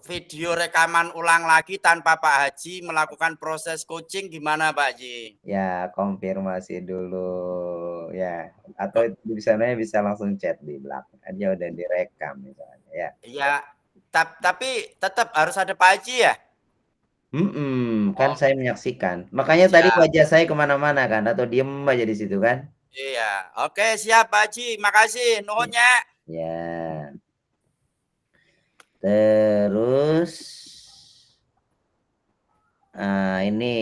video rekaman ulang lagi tanpa Pak Haji melakukan proses coaching gimana Pak Haji? Ya konfirmasi dulu ya. Atau di sananya bisa langsung chat di belakang aja udah direkam misalnya ya. Ya, tapi tetap harus ada Pak Haji ya? Kan saya menyaksikan. Makanya tadi wajah saya kemana-mana kan, atau diem aja di situ kan? Iya, oke siap Pak Haji, makasih, nuhunnya. Ya. Terus, ini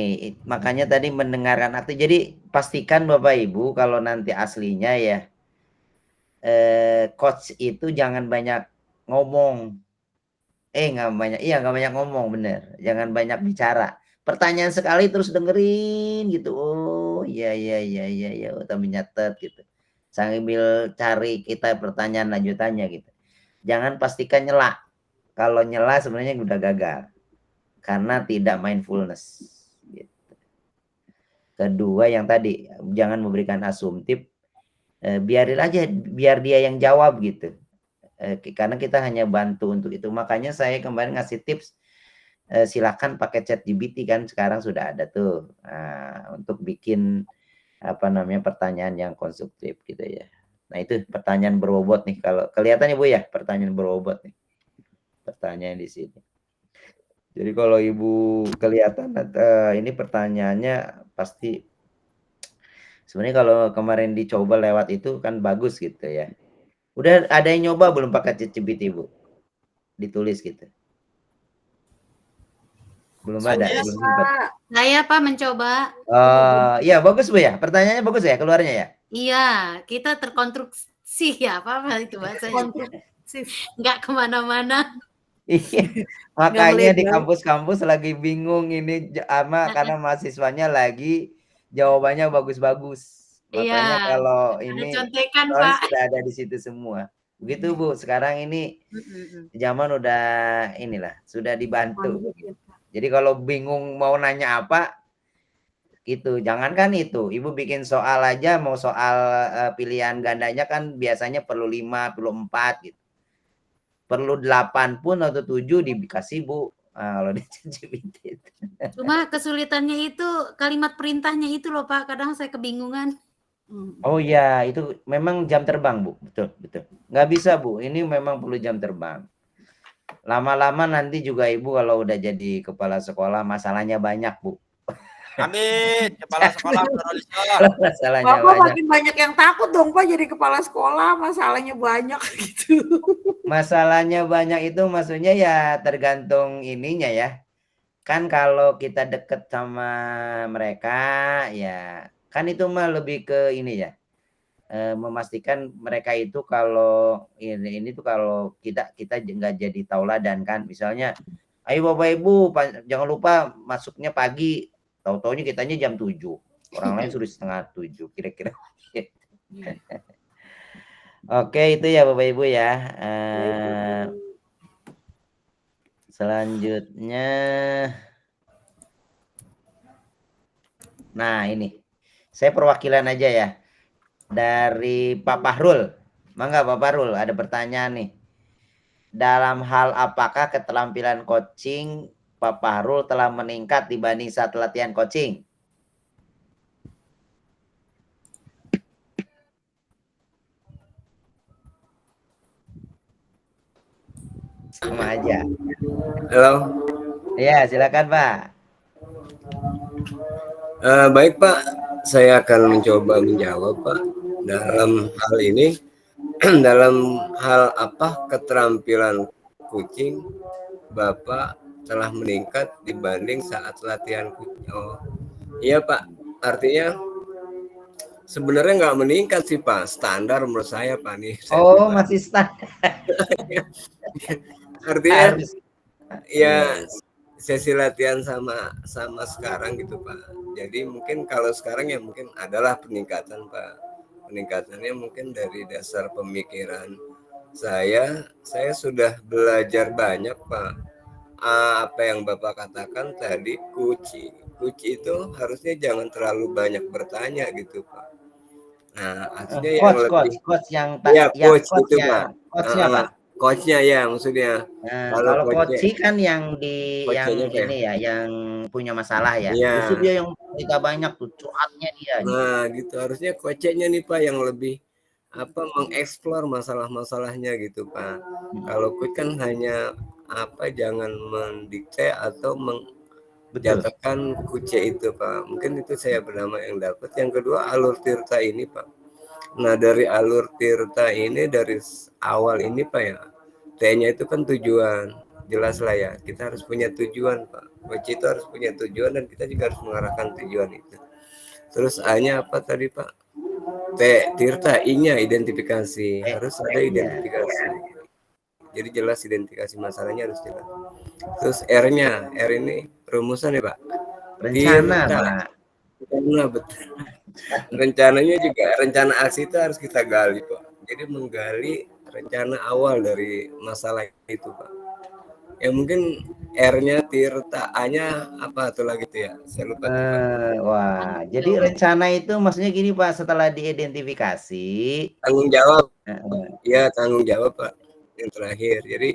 makanya tadi mendengarkan aktif. Jadi pastikan Bapak Ibu kalau nanti aslinya ya, coach itu jangan banyak ngomong. Nggak banyak ngomong, bener. Jangan banyak bicara. Pertanyaan sekali terus dengerin gitu. Oh, iya, tapi nyatet gitu. Sambil cari kita pertanyaan lanjutannya gitu. Jangan pastikan nyela. Kalau nyela sebenarnya udah gagal. Karena tidak mindfulness. Gitu. Kedua yang tadi, jangan memberikan asumtif. Biarin aja, biar dia yang jawab gitu. Karena kita hanya bantu untuk itu. Makanya saya kemarin ngasih tips, silakan pakai ChatGPT kan sekarang sudah ada tuh untuk bikin pertanyaan yang konstruktif gitu ya. Nah itu pertanyaan berbobot nih, kalau kelihatan Ibu ya pertanyaan berbobot nih, pertanyaan di sini. Jadi kalau Ibu kelihatan ini pertanyaannya pasti sebenarnya kalau kemarin dicoba lewat itu kan bagus gitu ya. Udah ada yang nyoba belum pakai ChatGPT Bu? Ditulis gitu. Belum ada, belum sempat. Saya Pak mencoba. Iya bagus Bu ya, pertanyaannya bagus ya keluarnya ya. Iya, kita terkonstruksi ya apa itu bahasanya. Nggak kemana-mana. Iya, makanya di kampus-kampus lagi bingung ini karena mahasiswanya lagi jawabannya bagus-bagus. Makanya kalau ini contekan Pak. sudah ada di situ semua. Begitu Bu, sekarang ini zaman udah inilah, sudah dibantu. Jadi kalau bingung mau nanya apa, gitu. Jangankan itu, Ibu bikin soal aja, mau soal pilihan gandanya kan biasanya perlu 5, perlu 4 gitu. perlu 8 pun atau 7 dikasih Bu. Kalau di ChatGPT itu. Cuma kesulitannya itu kalimat perintahnya itu loh Pak, kadang saya kebingungan. Oh ya, itu memang jam terbang Bu, betul. Nggak bisa Bu, ini memang perlu jam terbang. Lama-lama nanti juga Ibu kalau udah jadi kepala sekolah masalahnya banyak Bu. Amin, kepala sekolah masalahnya Bapak banyak. makin banyak yang takut dong Pak jadi kepala sekolah, masalahnya banyak gitu. Masalahnya banyak itu maksudnya ya tergantung ininya ya. Kan kalau kita deket sama mereka ya kan itu mah lebih ke ini ya. Memastikan mereka itu kalau ini tuh kalau kita nggak jadi tauladan kan. Misalnya, ayo Bapak Ibu jangan lupa masuknya pagi. Tahu-taunya kitanya jam 7. Orang lain suruh 6:30 kira-kira. Oke, itu ya Bapak Ibu ya. Selanjutnya, nah ini, saya perwakilan aja ya. Dari Pak Fahrul. Mangga Pak Fahrul, ada pertanyaan nih. Dalam hal apakah keterampilan coaching Pak Fahrul telah meningkat dibanding saat latihan coaching? Sama aja. Halo. Ya, silakan Pak. Baik Pak, saya akan mencoba menjawab Pak. Dalam hal ini, dalam hal apa keterampilan kucing Bapak telah meningkat dibanding saat latihan kucing? Oh, iya Pak, artinya sebenarnya nggak meningkat sih Pak, standar menurut saya Pak nih. Oh, masih standar. Artinya ya sesi latihan sama sekarang gitu Pak. Jadi mungkin kalau sekarang ya mungkin adalah peningkatan Pak. Peningkatannya mungkin dari dasar pemikiran saya sudah belajar banyak Pak. Apa yang Bapak katakan tadi, kuci itu harusnya jangan terlalu banyak bertanya gitu Pak. Nah, artinya yang lebih coach yang coach itu Pak. Coachnya Pak. Coachnya ya maksudnya. Nah, kalau coach kan yang ini ya, yang punya masalah ya. Iya. Justru dia yang cerita banyak tuh, curhatnya dia. Nah, gitu. Harusnya coachnya nih Pak yang lebih mengeksplor masalah-masalahnya gitu Pak. Kalau coach kan hanya jangan mendikte atau menjatuhkan kuce itu Pak. Mungkin itu saya bernama yang dapat. Yang kedua alur tirta ini Pak. Nah, dari alur tirta ini dari awal ini Pak ya. T-nya itu kan tujuan, jelas lah ya. Kita harus punya tujuan Pak. Coach itu harus punya tujuan dan kita juga harus mengarahkan tujuan itu. Terus A-nya apa tadi Pak? T, tirta, I-nya identifikasi. Harus ada identifikasi. Jadi jelas identifikasi masalahnya harus jelas. Terus R-nya, R ini rumusan ya Pak? Rencana Pak. Rencana betul. Rencananya juga, rencana aksi itu harus kita gali Pak. Jadi menggali rencana awal dari masalah itu Pak. Ya mungkin R-nya tirta, A-nya apa tuh lagi tuh ya? Saya lupa. Wah, jadi rencana itu maksudnya gini Pak, setelah diidentifikasi tanggung jawab. Ya, tanggung jawab Pak. Yang terakhir. Jadi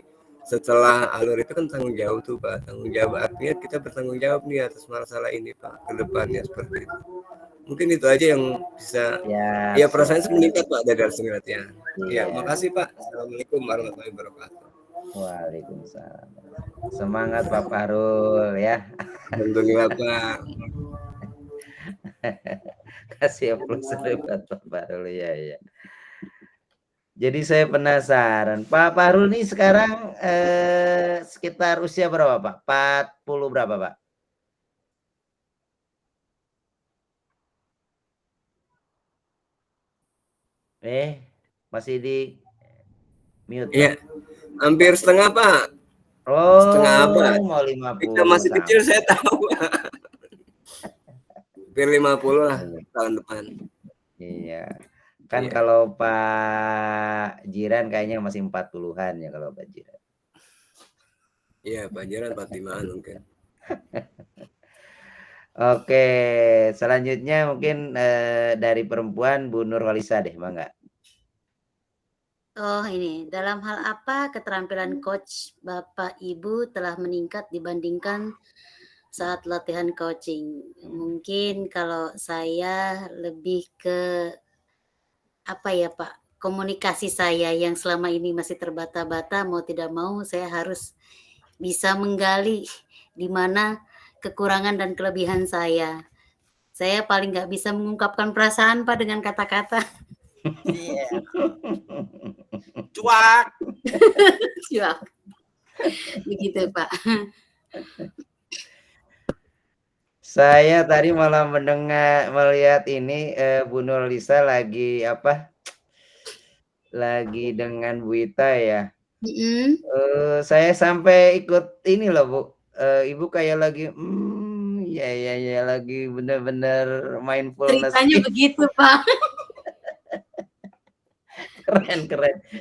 setelah alur itu kan tanggung jawab tuh Pak. Tanggung jawab artinya kita bertanggung jawab nih atas masalah ini Pak. Ke depannya seperti itu. Mungkin itu aja yang bisa ya perasaan meningkat Pak dari hasil latihan. Ya, makasih Pak. Assalamualaikum warahmatullahi wabarakatuh. Waalaikumsalam. Semangat Pak Fahrul ya. Alhamdulillah Pak. Kasih aplaus buat Pak Fahrul ya. Jadi saya penasaran, Pak Fahrul nih sekarang sekitar usia berapa Pak? 40 berapa Pak? Masih di mute. Iya, hampir setengah Pak. Oh, setengah abad. Mau 50. Kita masih kecil saya tahu. Hampir 50 lah tahun depan. Iya. Kan kalau Pak Jiran kayaknya masih 40-an ya kalau Pak Jiran. Iya, Pak Jiran 45-an mungkin. Oke, selanjutnya mungkin dari perempuan Bu Nurwalisa deh, Bang nggak? Oh ini, dalam hal apa keterampilan coach Bapak Ibu telah meningkat dibandingkan saat latihan coaching? Mungkin kalau saya lebih ke apa ya Pak, komunikasi saya yang selama ini masih terbata-bata, mau tidak mau saya harus bisa menggali di mana kekurangan dan kelebihan saya. Saya paling nggak bisa mengungkapkan perasaan Pak dengan kata-kata. Iya. Cuak. Cuak. Begitu Pak. Saya tadi malah melihat ini Bu Nurlisa lagi apa? Lagi dengan Bu Ita ya. Saya sampai ikut ini loh Bu. Ibu kayak lagi ya lagi bener-bener mindfulness. Ceritanya begitu Pak. Keren.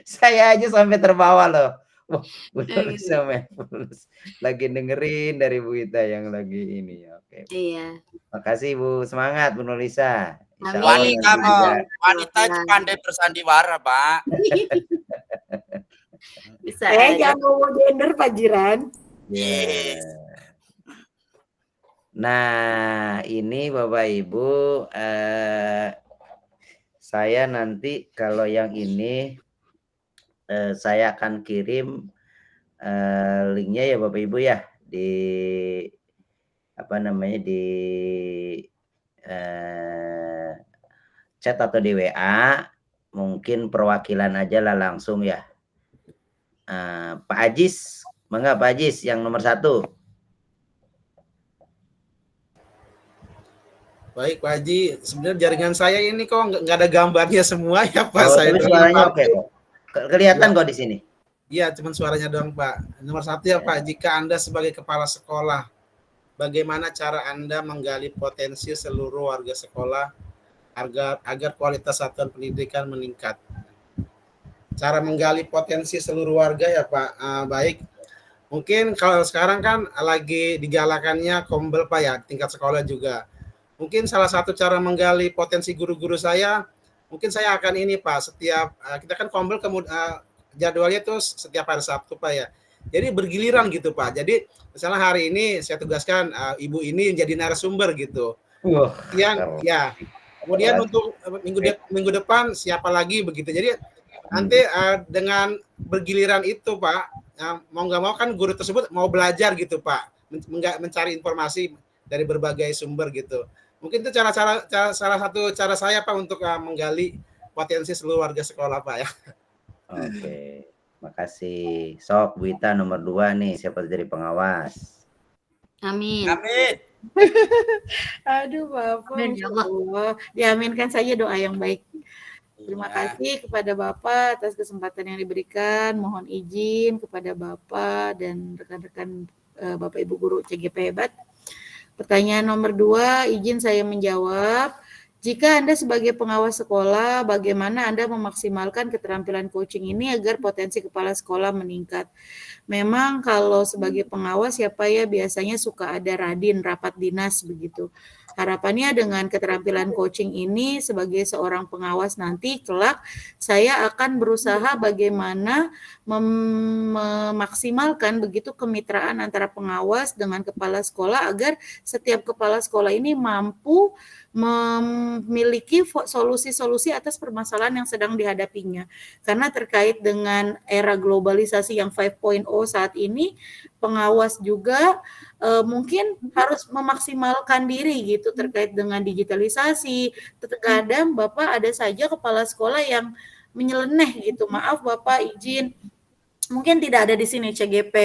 Saya aja sampai terbawa loh. Wah, Bu Nurlisa mindfulness. Lagi dengerin dari Bu Ita yang lagi ini. Oke. Iya. Makasih Bu, semangat Bu Nurlisa. Wanita itu pandai bersandiwara, Pak. Bisa jangan ngomong gender Pak Jiran. Yes. Nah, ini Bapak Ibu, saya nanti kalau yang ini saya akan kirim linknya ya Bapak Ibu ya di apa namanya di chat atau di WA, mungkin perwakilan aja lah langsung ya. Pak Ajis, mangga Pak Ajis yang nomor 1. Baik Pak Haji, sebenarnya jaringan saya ini kok nggak ada gambarnya semua ya Pak. Tapi suaranya oke kok. Kelihatan kok di sini. Iya, cuma suaranya doang Pak. Nomor 1 ya Pak, jika Anda sebagai kepala sekolah, bagaimana cara Anda menggali potensi seluruh warga sekolah agar kualitas satuan pendidikan meningkat? Cara menggali potensi seluruh warga ya Pak, baik. Mungkin kalau sekarang kan lagi digalakannya Kombel Pak ya, tingkat sekolah juga. Mungkin salah satu cara menggali potensi guru-guru saya, mungkin saya akan ini Pak, setiap kita kan Kombel jadwalnya tuh setiap hari Sabtu Pak ya. Jadi bergiliran gitu Pak. Jadi misalnya hari ini saya tugaskan ibu ini jadi narasumber gitu. Kemudian untuk minggu depan siapa lagi begitu. Jadi nanti dengan bergiliran itu Pak, mau nggak mau kan guru tersebut mau belajar gitu Pak, mencari informasi dari berbagai sumber gitu. Mungkin itu salah satu cara saya Pak untuk menggali potensi seluruh warga sekolah Pak ya. Oke, makasih. Sok Bu Ita nomor 2 nih, siapa jadi pengawas? Amin. Aduh Bapak, ya Allah. Diaminkan saja doa yang baik. Terima kasih kepada Bapak atas kesempatan yang diberikan. Mohon izin kepada Bapak dan rekan-rekan Bapak Ibu Guru CGP Hebat. Pertanyaan nomor 2, izin saya menjawab. Jika Anda sebagai pengawas sekolah, bagaimana Anda memaksimalkan keterampilan coaching ini agar potensi kepala sekolah meningkat? Memang kalau sebagai pengawas ya Pak ya, biasanya suka ada radin, rapat dinas begitu. Harapannya dengan keterampilan coaching ini sebagai seorang pengawas nanti kelak saya akan berusaha bagaimana memaksimalkan begitu kemitraan antara pengawas dengan kepala sekolah agar setiap kepala sekolah ini mampu memiliki solusi-solusi atas permasalahan yang sedang dihadapinya. Karena terkait dengan era globalisasi yang 5.0 saat ini, pengawas juga mungkin harus memaksimalkan diri gitu terkait dengan digitalisasi. Terkadang Bapak ada saja kepala sekolah yang menyeleneh gitu. Maaf Bapak izin, mungkin tidak ada di sini CGP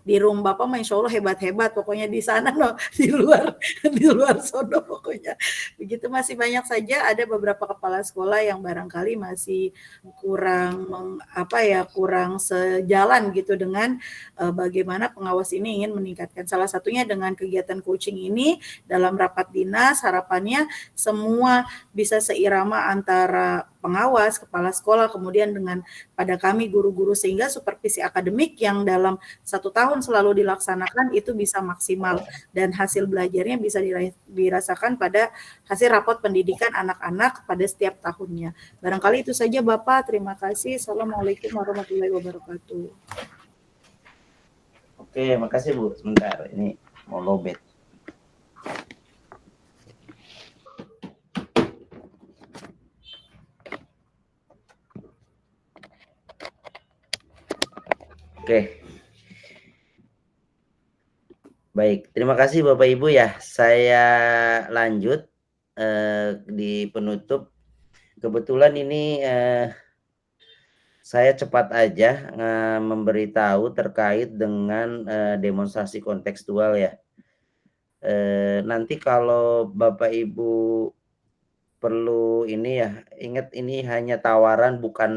di room Bapak, insya Allah hebat-hebat pokoknya di sana loh, di luar sono pokoknya begitu. Masih banyak saja ada beberapa kepala sekolah yang barangkali masih kurang kurang sejalan gitu dengan bagaimana pengawas ini ingin meningkatkan. Salah satunya dengan kegiatan coaching ini dalam rapat dinas, harapannya semua bisa seirama antara pengawas, kepala sekolah, kemudian dengan pada kami guru-guru, sehingga supervisi akademik yang dalam 1 tahun selalu dilaksanakan itu bisa maksimal dan hasil belajarnya bisa dirasakan pada hasil rapot pendidikan anak-anak pada setiap tahunnya. Barangkali itu saja Bapak, terima kasih. Assalamualaikum warahmatullahi wabarakatuh. Oke, makasih Bu. Sebentar, ini mau lobet. Oke. Baik, terima kasih Bapak Ibu ya. Saya lanjut di penutup. Kebetulan ini saya cepat aja memberitahu terkait dengan demonstrasi kontekstual ya. Nanti kalau Bapak Ibu perlu ini ya, ingat ini hanya tawaran, bukan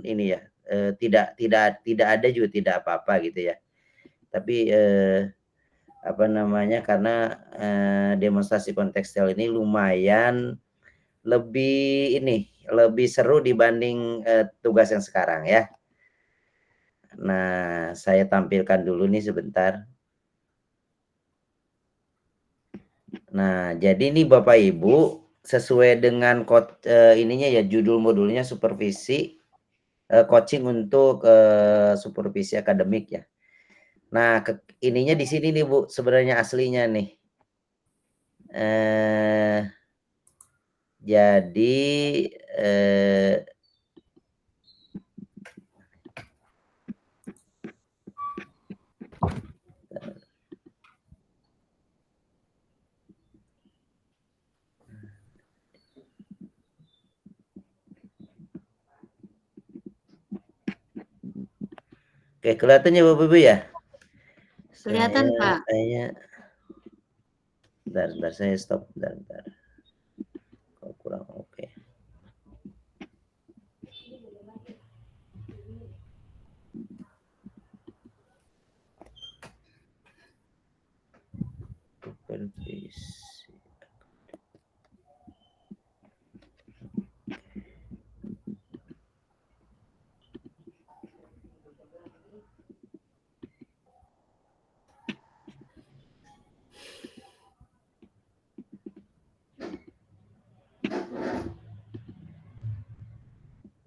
ini ya. Tidak ada juga tidak apa-apa gitu ya. Tapi apa namanya, karena demonstrasi kontekstual ini lumayan lebih seru dibanding tugas yang sekarang ya. Nah, saya tampilkan dulu nih sebentar. Nah, jadi ini Bapak Ibu sesuai dengan ininya ya, judul modulnya supervisi coaching untuk supervisi akademik ya. Nah, ininya di sini nih Bu, sebenarnya aslinya nih. Jadi oke, kelihatan ya Bapak Ibu ya? Kelihatan Pak. Bentar, saya stop bentar. Kalau kurang oke. Supervisi.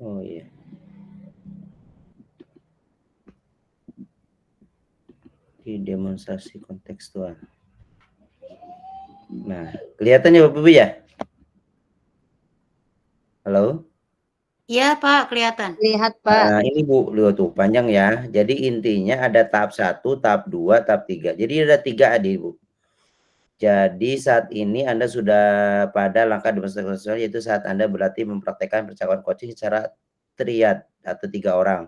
Oh iya. Di demonstrasi kontekstual. Nah, kelihatan ya Bapak Ibu ya? Halo? Iya Pak, kelihatan. Lihat Pak. Nah, ini Bu, lihat tuh panjang ya. Jadi intinya ada tahap 1, tahap 2, tahap 3. Jadi ada 3 adik Bu. Jadi saat ini Anda sudah pada langkah demonstrasi kontekstual, yaitu saat Anda berlatih mempraktekkan percakapan coaching secara triad atau 3 orang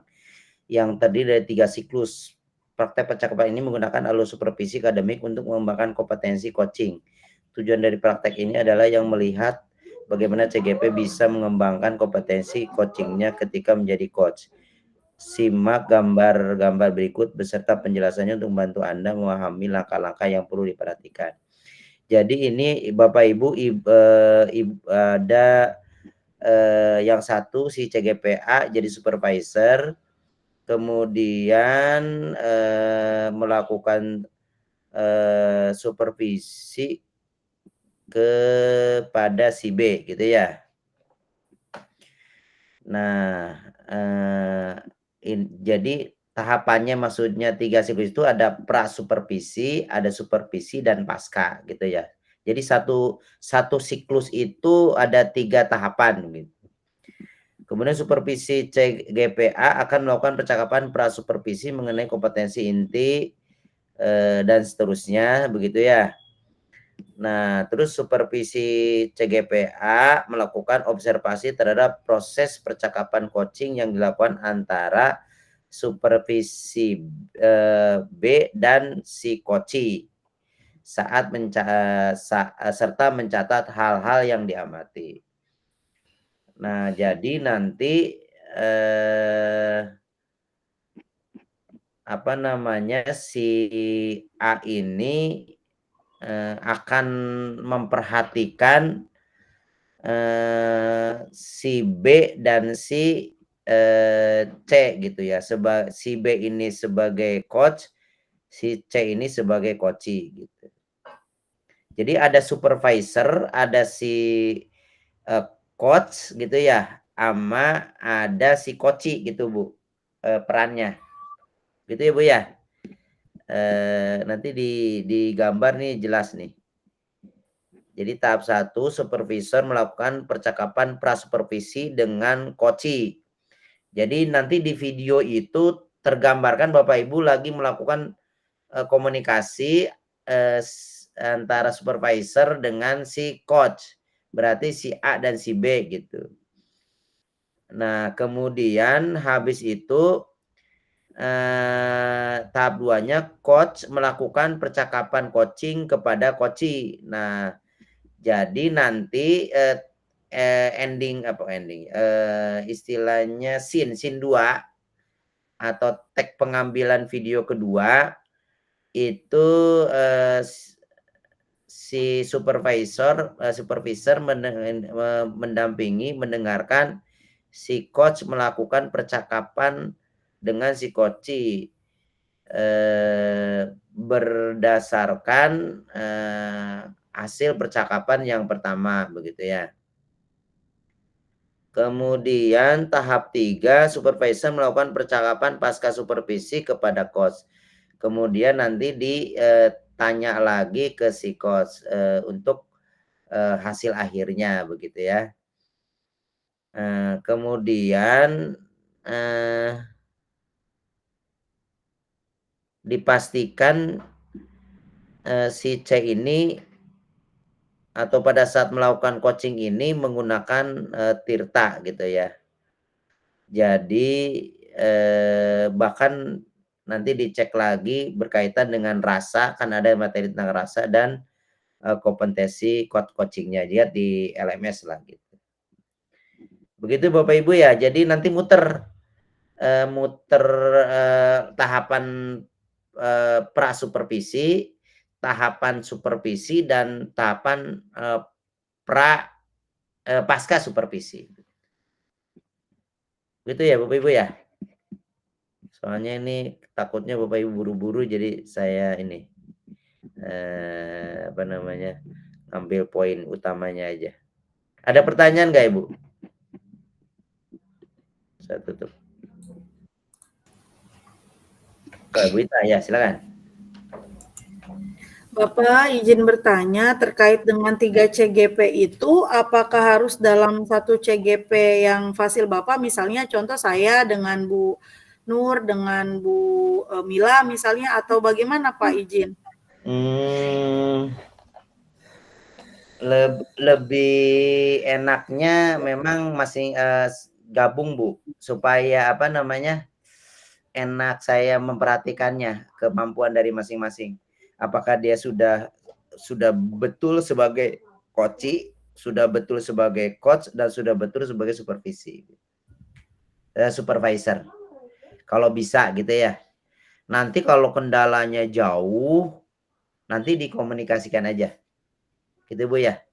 yang terdiri dari 3 siklus. Praktek percakapan ini menggunakan alur supervisi akademik untuk mengembangkan kompetensi coaching. Tujuan dari praktek ini adalah yang melihat bagaimana CGP bisa mengembangkan kompetensi coachingnya ketika menjadi coach. Simak gambar-gambar berikut beserta penjelasannya untuk membantu Anda memahami langkah-langkah yang perlu diperhatikan. Jadi ini Bapak Ibu ada yang satu si CGPA jadi supervisor, kemudian melakukan supervisi kepada si B gitu ya. Nah, jadi tahapannya maksudnya 3 siklus itu ada pra-supervisi, ada supervisi dan pasca gitu ya. Jadi satu siklus itu ada 3 tahapan gitu. Kemudian supervisi CGPA akan melakukan percakapan pra-supervisi mengenai kompetensi inti dan seterusnya begitu ya. Nah, terus supervisi CGPA melakukan observasi terhadap proses percakapan coaching yang dilakukan antara supervisi B dan si coachee saat serta mencatat hal-hal yang diamati. Nah, jadi nanti apa namanya, si A ini akan memperhatikan si B dan si C gitu ya. Si B ini sebagai coach, si C ini sebagai coachee gitu. Jadi ada supervisor, ada si coach gitu ya, sama ada si coachee gitu Bu, perannya. Gitu ya Bu ya. Nanti di gambar nih jelas nih. Jadi tahap 1, supervisor melakukan percakapan prasupervisi dengan coachee. Jadi nanti di video itu tergambarkan Bapak Ibu lagi melakukan komunikasi antara supervisor dengan si coach. Berarti si A dan si B gitu. Nah, kemudian habis itu tahap 2-nya coach melakukan percakapan coaching kepada coachee. Nah, jadi nanti istilahnya scene 2 atau tag pengambilan video kedua itu si supervisor mendampingi, mendengarkan si coach melakukan percakapan dengan si coachee berdasarkan hasil percakapan yang pertama begitu ya. Kemudian tahap 3, supervisor melakukan percakapan pasca supervisi kepada coach. Kemudian nanti ditanya lagi ke si coach untuk hasil akhirnya begitu ya. Kemudian dipastikan si C ini atau pada saat melakukan coaching ini menggunakan Tirta gitu ya. Jadi bahkan nanti dicek lagi berkaitan dengan rasa, kan ada materi tentang rasa dan kompetensi coachingnya dia di LMS lah gitu. Begitu Bapak Ibu ya. Jadi nanti muter tahapan prasupervisi, tahapan supervisi dan tahapan pasca supervisi. Gitu ya Bapak Ibu ya. Soalnya ini takutnya Bapak Ibu buru-buru jadi saya ini ambil poin utamanya aja. Ada pertanyaan nggak Ibu? Saya tutup. Kak Bu Ita, ya silakan. Bapak izin bertanya terkait dengan 3 CGP itu, apakah harus dalam satu CGP yang fasil Bapak, misalnya contoh saya dengan Bu Nur, dengan Bu Mila misalnya, atau bagaimana Pak izin? Lebih enaknya memang masih gabung Bu, supaya enak saya memperhatikannya, kemampuan dari masing-masing. Apakah dia sudah betul sebagai coachee, sudah betul sebagai coach, dan sudah betul sebagai supervisor. Kalau bisa gitu ya. Nanti kalau kendalanya jauh, nanti dikomunikasikan aja. Gitu Bu ya.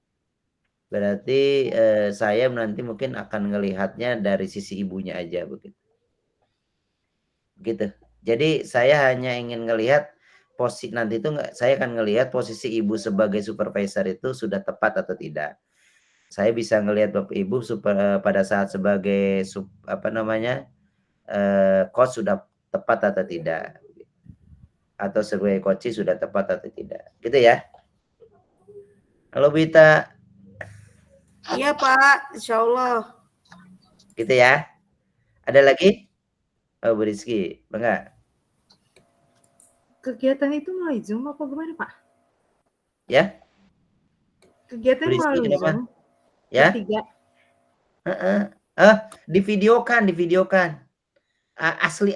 Berarti saya nanti mungkin akan ngelihatnya dari sisi ibunya aja begitu. Gitu. Jadi saya hanya ingin ngelihat nanti itu saya akan ngelihat posisi ibu sebagai supervisor itu sudah tepat atau tidak. Saya bisa ngelihat Bapak Ibu pada saat sebagai coach sudah tepat atau tidak. Atau sebagai coachee sudah tepat atau tidak. Gitu ya. Halo Bu Ita. Iya Pak, insya Allah. Gitu ya. Ada lagi? Oh Bu Rizky, enggak? Kegiatan itu melalui Zoom apa gimana Pak? Ya? Kegiatan melalui Zoom? Ya? Bertiga. Divideokan. Asli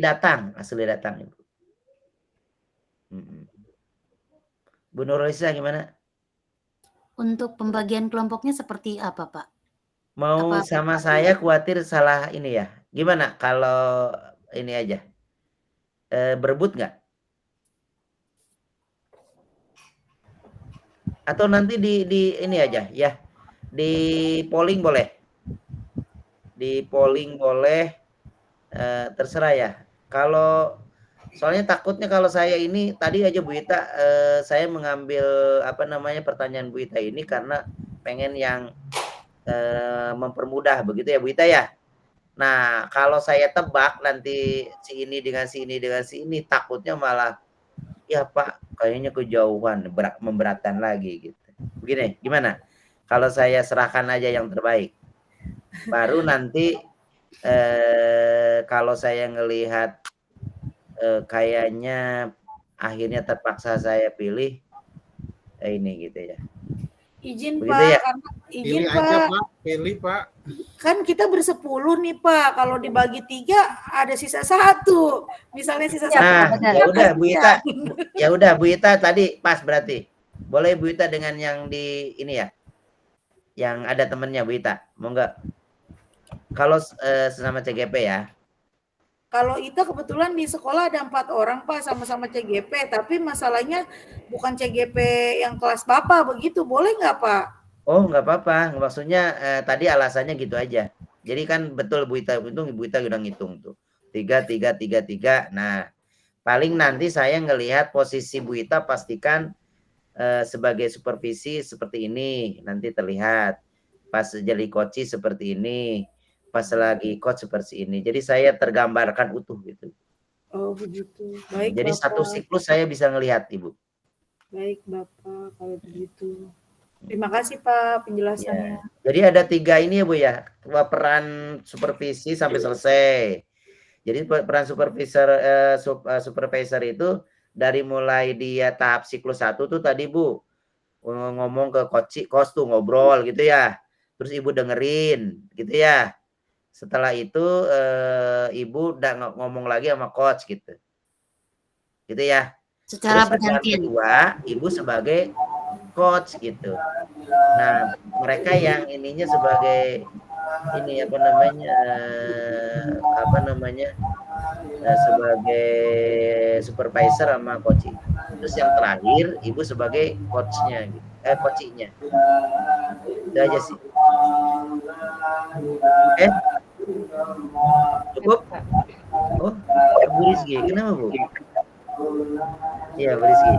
datang Ibu. Bu Nurulisa gimana? Untuk pembagian kelompoknya seperti apa Pak? Mau sama saya khawatir salah ini ya. Gimana kalau ini aja? Berebut nggak? Atau nanti di ini aja ya. Di polling boleh. Di polling boleh, terserah ya. Kalau soalnya takutnya kalau saya ini tadi aja Bu Ita, saya mengambil apa namanya pertanyaan Bu Ita ini karena pengen yang mempermudah begitu ya Bu Ita ya. Nah, kalau saya tebak nanti si ini dengan si ini dengan si ini takutnya malah ya Pak kayaknya kejauhan memberatkan lagi gitu. Begini, gimana? Kalau saya serahkan aja yang terbaik. Baru nanti kalau saya ngelihat kayaknya akhirnya terpaksa saya pilih ini gitu ya. Izin Begitu Pak, ya? karena izin Pilih Pak. aja Pak, pilih Pak. Kan kita bersepuluh nih Pak, kalau dibagi 3 ada sisa 1. Misalnya sisa 1. Nah, ya udah Bu Ita. Ya udah Bu Ita tadi pas berarti. Boleh Bu Ita dengan yang di ini ya. Yang ada temennya Bu Ita. Mau enggak? Kalau sesama CGP ya. Kalau itu kebetulan di sekolah ada 4 orang Pak sama-sama CGP, tapi masalahnya bukan CGP yang kelas Bapak begitu, boleh nggak Pak? Oh nggak apa-apa, maksudnya tadi alasannya gitu aja. Jadi kan betul Bu Ita hitung, Bu Ita udah ngitung tuh 3, 3, 3, 3. Nah paling nanti saya ngelihat posisi Bu Ita pastikan sebagai supervisi seperti ini nanti terlihat. Pas jadi coach seperti ini, pas lagi coach seperti ini. Jadi saya tergambarkan utuh gitu. Oh begitu. Baik Jadi Bapak. satu siklus saya bisa ngelihat Ibu. Baik Bapak kalau begitu. Terima kasih Pak penjelasannya. Ya. Jadi ada 3 ini ya Bu ya, peran supervisi sampai selesai. Jadi peran supervisor itu dari mulai dia tahap siklus 1 tuh tadi Bu ngomong ke coach tuh ngobrol gitu ya. Terus Ibu dengerin gitu ya. Setelah itu Ibu udah ngomong lagi sama coach gitu. Gitu ya. Secara Terus peran bergantian. kedua Ibu sebagai coach gitu. Nah, mereka yang ininya sebagai ini apa namanya sebagai supervisor sama coach. Terus yang terakhir Ibu sebagai coachnya gitu. Coachnya. Itu aja sih. Cukup? Oh, Bu Rizky, kenapa Bu? Iya, Bu Rizky.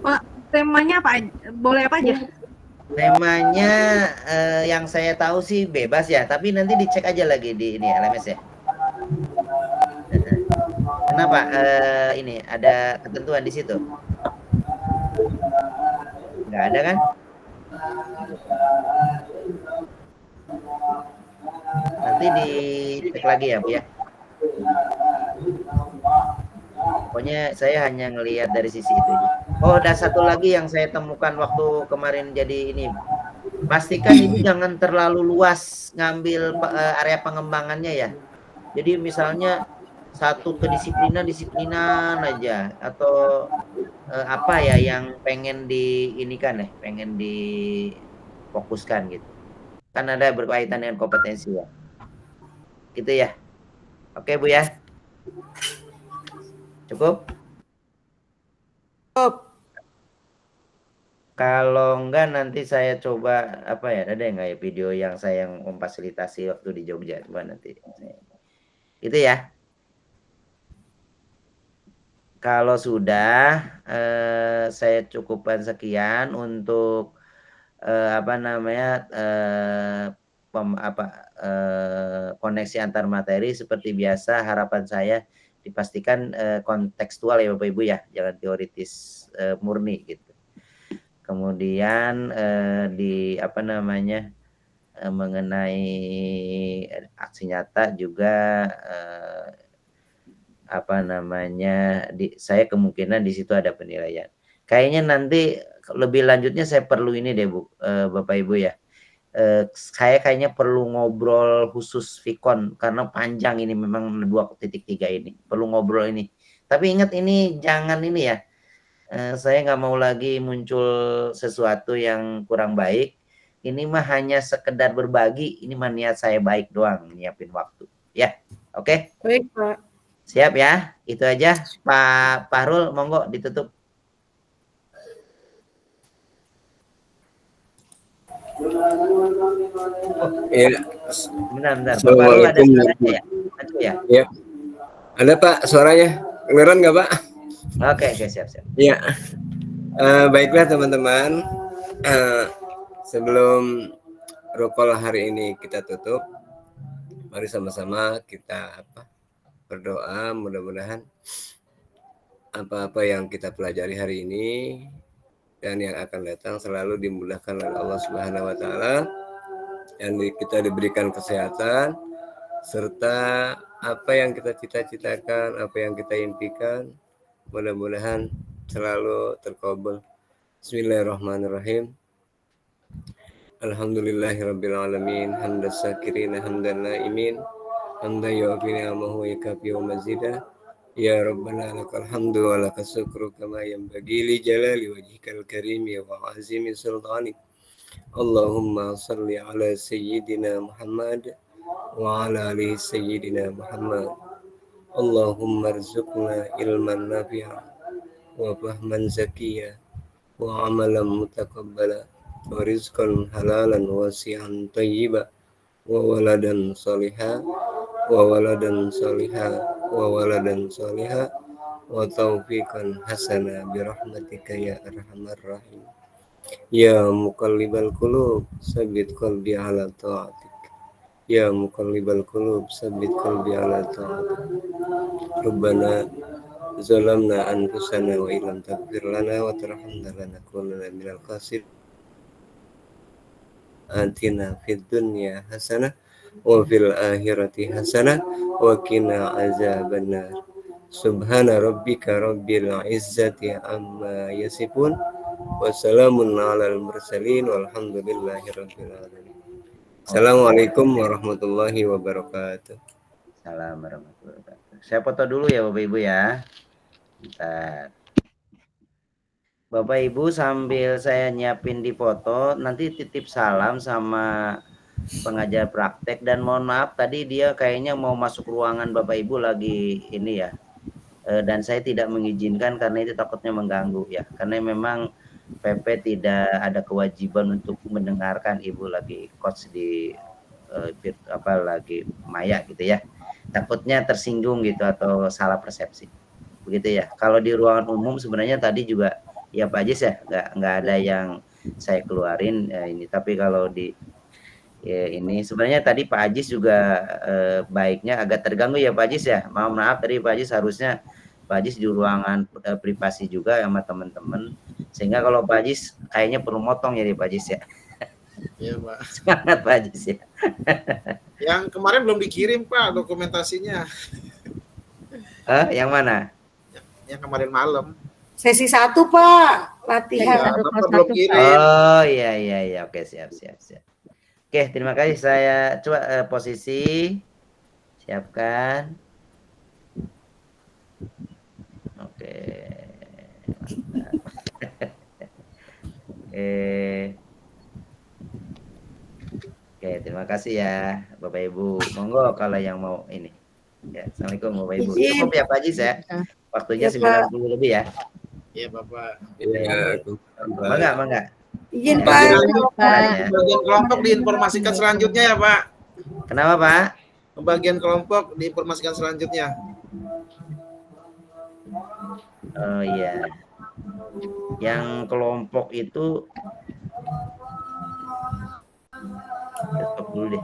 Pak, temanya apa? Boleh apa aja? Temanya yang saya tahu sih bebas ya, tapi nanti dicek aja lagi di ini LMS ya. Kenapa ini ada ketentuan di situ? Nggak ada kan? Nanti dicek lagi ya Bu ya. Pokoknya saya hanya ngelihat dari sisi itu. Oh, ada satu lagi yang saya temukan waktu kemarin jadi ini. Pastikan ini jangan terlalu luas ngambil area pengembangannya ya. Jadi misalnya satu kedisiplinan aja atau apa ya yang pengen diinikan ya, pengen difokuskan gitu. Kan ada berkaitan dengan kompetensi ya. Gitu ya. Oke Bu ya. Cukup? Cukup. Kalau enggak nanti saya coba apa ya, ada enggak ya video yang saya memfasilitasi waktu di Jogja, coba nanti. Itu ya. Kalau sudah saya cukupkan sekian untuk apa namanya koneksi antar materi seperti biasa. Harapan saya dipastikan kontekstual ya Bapak Ibu ya, jangan teoritis murni gitu. Kemudian di apa namanya mengenai aksi nyata juga apa namanya saya kemungkinan di situ ada penilaian. Kayaknya nanti lebih lanjutnya saya perlu ini deh Bu, Bapak Ibu ya. Saya kayaknya perlu ngobrol khusus Vicon karena panjang ini memang 2.3 ini. Perlu ngobrol ini. Tapi ingat ini jangan ini ya. Saya nggak mau lagi muncul sesuatu yang kurang baik. Ini mah hanya sekedar berbagi. Ini mah niat saya baik doang, nyiapin waktu. Ya, oke? Baik Pak. Siap ya, itu aja. Pak Fahrul, monggo ditutup. Ya. Bentar. Bapak Rul ada suaranya ya? Maju ya? Ya. Ada Pak suaranya? Kedengeran nggak Pak? Oke, siap. Ya. Baiklah teman-teman. Sebelum rukol hari ini kita tutup, mari sama-sama kita berdoa, mudah-mudahan apa-apa yang kita pelajari hari ini dan yang akan datang selalu dimudahkan oleh Allah Subhanahu wa taala, dan kita diberikan kesehatan serta apa yang kita cita-citakan, apa yang kita impikan, mudah-mudahan selalu terkabul. Bismillahirrahmanirrahim. Alhamdulillahirabbil alamin, hamdas syakirin, hamdan naimin, hamdan yu'affi ni'amahu wa yakafi wa mazida. Ya Rabbana lakal hamdu wa lakas syukru kama yanbaghi li jalali wajhikal karimi wa azimi sultanik. Allahumma salli ala sayyidina Muhammad wa ala ali sayyidina Muhammad. Allahumma rzuqna ilman nafi'a wa fahman zakiyya wa amalan mutaqabbala wa rizqan halalan wasi'an tayyiba wa waladan salihah wa taufiqan hasana birahmatika ya arhamar rahim. Ya muqallibal qulub sabbit qalbi ala ta'atik. Ya muqallibal qulub sabbit qalbi ala ta'atik. Rabbana zalamna anfusana wa illam taghfir lana wa tarhamna lanakunanna minal khasirin. Atina fid dunya hasanah wa fil akhirati hasanah wa qina azabannar. Subhana rabbika rabbil izzati amma yasifun wa salamun alal mursalin walhamdulillahi rabbil alamin. Assalamualaikum warahmatullahi wabarakatuh. Assalamualaikum warahmatullahi wabarakatuh. Saya foto dulu ya Bapak Ibu ya. Bentar. Bapak Ibu sambil saya nyiapin di foto, nanti titip salam sama pengajar praktek, dan mohon maaf tadi dia kayaknya mau masuk ruangan Bapak Ibu lagi ini ya, dan saya tidak mengizinkan karena itu takutnya mengganggu ya, karena memang PP tidak ada kewajiban untuk mendengarkan Ibu lagi coach di lagi maya gitu ya, takutnya tersinggung gitu atau salah persepsi begitu ya. Kalau di ruangan umum sebenarnya tadi juga ya Pak Ajis ya, nggak ada yang saya keluarin ini, tapi kalau di ini sebenarnya tadi Pak Ajis juga baiknya agak terganggu ya Pak Ajis ya, maaf tadi Pak Ajis harusnya Pak Ajis di ruangan privasi juga sama teman-teman, sehingga kalau Pak Ajis kayaknya perlu motong ya di Pak Ajis ya. Iya Pak. Semangat Pak Ajis ya. Yang kemarin belum dikirim Pak dokumentasinya. Yang mana? Yang kemarin malam. Sesi 1 Pak, latihan. Belum kirim. Oh iya, oke siap. Oke, terima kasih. Saya coba posisi siapkan. Oke. Oke, terima kasih ya Bapak Ibu. Monggo kalau yang mau ini. Ya, Assalamualaikum Bapak Ibu. Cukup ya Pak Ajis ya. Waktunya 90 lebih ya. Iya Bapak. Iya. Mangga. Izin Pak. Bagian kelompok diinformasikan selanjutnya ya Pak. Kenapa Pak? Pembagian kelompok diinformasikan selanjutnya. Oh iya. Yang kelompok itu stop dulu deh.